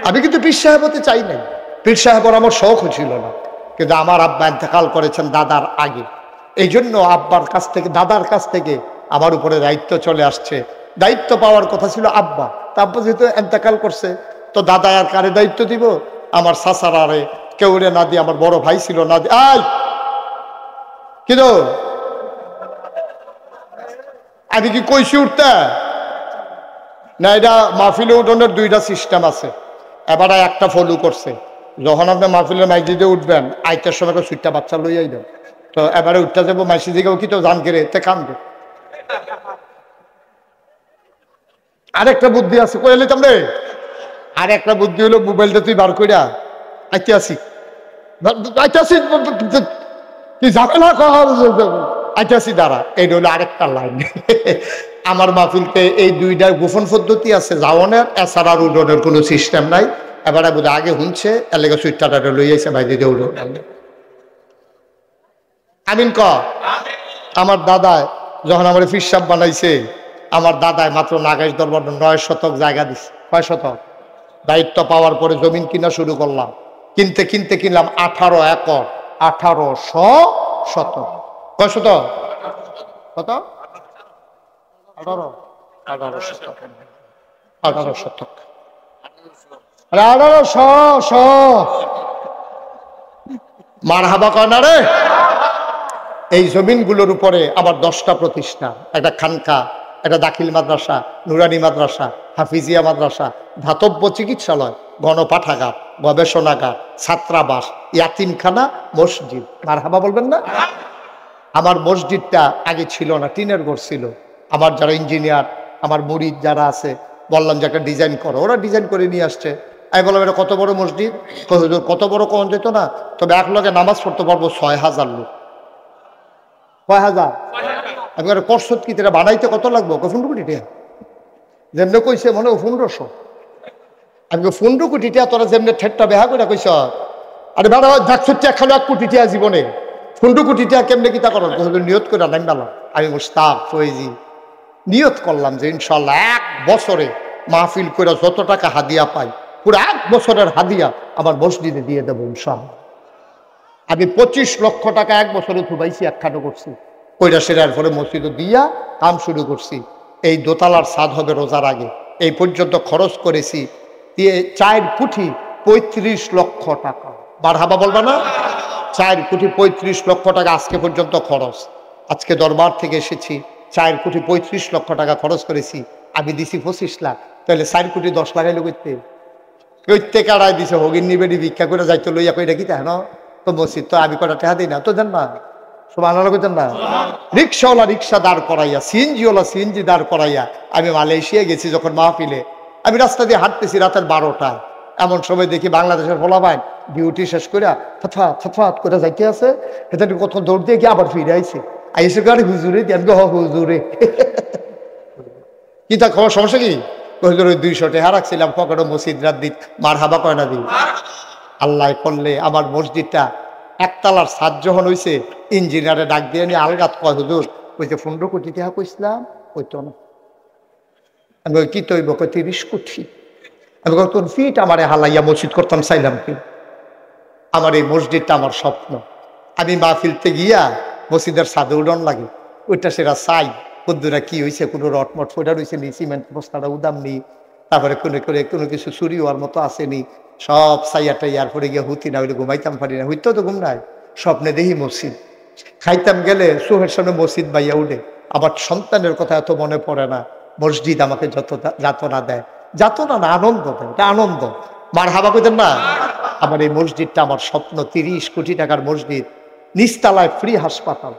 আমি কিন্তু পীর সাহেব হতে চাই নাই, পীর সাহেবের আমার শখ ছিল না, কিন্তু আমার আব্বা ইন্তেকাল করেছেন দাদার আগে, এই জন্য আব্বার কাছ থেকে, দাদার কাছ থেকে আমার উপরে দায়িত্ব চলে আসছে। দায়িত্ব পাওয়ার কথা ছিল আব্বা, তা আব্বা যেহেতু ইন্তেকাল করছে, তো দাদা আর কারে দায়িত্ব দিব? আমার সাসারারে কেউরে না দিয়ে, আমার বড় ভাই ছিল না দিয়ে, আই কিন্তু আমি কি কইছি উঠতে না? এটা মাহফিলে উঠোনের দুইটা সিস্টেম আছে, এবারে একটা ফলো করছে। যখন আপনি মাহফিলের মাইজিদে উঠবেন, আইতের সময় সুইটটা বাচ্চা লইয়াই দেন, তো এবারে উঠতে যাবো মাইসি দিকেও কি তো জান কেড়ে তে কান্দে। আরেকটা বুদ্ধি আছে, কই এলিতাম রে, আরেকটা বুদ্ধি হলো মোবাইলটা তুই বার কইরা আইতে আসি কি যাবে না আইতে আসি দাঁড়া, এইটা হলো আরেকটা লাইন। আমার মাহফিলতে এই দুইটা গোপন পদ্ধতি আছে, যাওয়ানের এছাড়া আর উডনের কোনো সিস্টেম নাই। এবারে বোধ আগে শুনছে এলাকা সুইটাটা লইয়াছে ভাই দিদি উডন। আমিন ক। আমার দাদায় যখন আমার ফিরসাব বানাইছে, আমার দাদায় মাত্র নাগাইশ দরবার 9 শতক জায়গা দিছে। 6 শতক দায়িত্ব পাওয়ার পরে জমিন কিনা শুরু করলাম, কিনতে কিনতে কিনলাম 18 একর, 1800 শতক। কয় শতক? কত? 18 শতক। 18 শতক, 1800। মারহাবা কয় না রে? এই জমিনগুলোর উপরে আবার 10টা প্রতিষ্ঠান, একটা খানকা, একটা দাখিল মাদ্রাসা, নুরানি মাদ্রাসা, হাফিজিয়া মাদ্রাসা, ধাতব্য চিকিৎসালয়, গণপাঠাগার, গবেষণাগার, ছাত্রাবাস, ইয়াতিমখানা, মসজিদ। মারহাবা বলবেন না? আমার মসজিদটা আগে ছিল না, টিনের ঘর ছিল। আমার যারা ইঞ্জিনিয়ার, আমার মুরিদ যারা আছে, বললাম যে একটা ডিজাইন করো, ওরা ডিজাইন করে নিয়ে আসছে। আমি বললাম এটা কত বড় মসজিদ? হুজুর কত বড় কম যেত না, তবে এক লগে নামাজ পড়তে পারবো 6000 লোক। 6000? আমি করছত কি তেরা বানাইতে কত লাগবো? 15 কোটি টাকা। যেমনি কইছে মনে হয় 1500। আমি 15 কোটি টাকা তোরা যেমনি ঠেটটা বেহা করে কইস, আরে ভাড়া দেখছো খালো 1 কোটি টাকা জীবনে, 15 কোটি টাকা কেমনে কিতা করো? নিয়ত করে নাম পেলাম আমি মুস্তাক ফয়েজি, নিয়ত করলাম যে ইনশাল্লাহ 1 বছরে মাহফিল করে যত টাকা হাদিয়া পাই পুরো 1 বছরের হাদিয়া আমার মসজিদে দিয়ে দেবো ইনশাল্লাহ। আমি 25 লক্ষ টাকা 1 বছরে থুবাইছি, একখানো করছি, ওইটা সেরার পরে মসজিদে দিয়া কাম শুরু করছি। এই দোতলার ছাদ হবে রোজার আগে। এই পর্যন্ত খরচ করেছি 4 কোটি 35 লক্ষ টাকা। মারহাবা বলবা না? 4 কোটি 35 লক্ষ টাকা আজকে পর্যন্ত খরচ। আজকে দরবার থেকে এসেছি, 4 কোটি 35 লক্ষ টাকা খরচ করেছি। আমি দিছি 25 লাখ, তাহলে 4 কোটি 10 লাগাইলো করতে কইতে কাড়াই দিছে। হগিন নিবেদি ভিক্ষা করে যাইতে লইয়া কইটা কি তাই না তো মসজিদ তো আমি কটা টাকা দিই না তো, জান না সুবহানাল্লাহ কইতেন না? রিক্সাওয়ালা রিক্সা দাঁড় করাইয়া, সিএনজিওয়ালা সিএনজি দাঁড় করাইয়া আমি মালয়েশিয়া গেছি যখন মাহফিলে। আমি রাস্তা দিয়ে হাঁটতেছি রাতের 12টায়, এমন সময় দেখি বাংলাদেশের পোলাপাইন ডিউটি শেষ করে ফতফাত ফতফাত করে যাইতে আছে। এটা কত দৌড় দিয়ে গিয়ে আবার ফিরে আইছে, আইসে গাড়ি হুজুরে দিয়ে আমি হুজুরে কি তা খবর, সমস্যা কি? হুজুর ওই 200 টাকা রাখছিলাম পকেটে, মসজিদ রাত দিন। মারহাবা কয় না দিন? আল্লাহ করলে আমার মসজিদটা একতলার ছাদ যখন হয়েছে, ইঞ্জিনিয়ারে ডাক দিয়ে নিয়ে আলগাত কয় হুজুর ওই যে 15 কোটি টাকা কইছিলাম ওই তো না। আমি কি তৈব? 30 কোটি। আমি কোন ফিট আমারে হালাইয়া মসজিদ করতাম চাইলাম কি? আমার এই মসজিদটা আমার স্বপ্ন। আমি মাহফিলতে গিয়া মসজিদের ছাদে উড়ন লাগে, ওইটা সেটা চাই বন্ধুরা কি হয়েছে, কোনো রটমট ফোটা রয়েছে নি, সিমেন্ট বস্তাটা উদাম নি, তারপরে কোনো কিছু চুরি হওয়ার মতো আসেনি, সব সাইয়াটা ইয়ার পরে গিয়ে হুতি না হইলে ঘুমাইতাম পারি না, হইতেও তো ঘুম নাই। স্বপ্নে দেখি মসজিদ, খাইতাম গেলে চোখের সামনে মসজিদ বাইয়া উঠে। আমার সন্তানের কথা এত মনে পড়ে না, মসজিদ আমাকে যত যাতনা দেয়, যাতনা না আনন্দ দেয়, এটা আনন্দ। মারহাবা কইতেন না? আমার এই মসজিদটা আমার স্বপ্ন, 30 কোটি টাকার মসজিদ, নিচতলায় ফ্রি হাসপাতাল।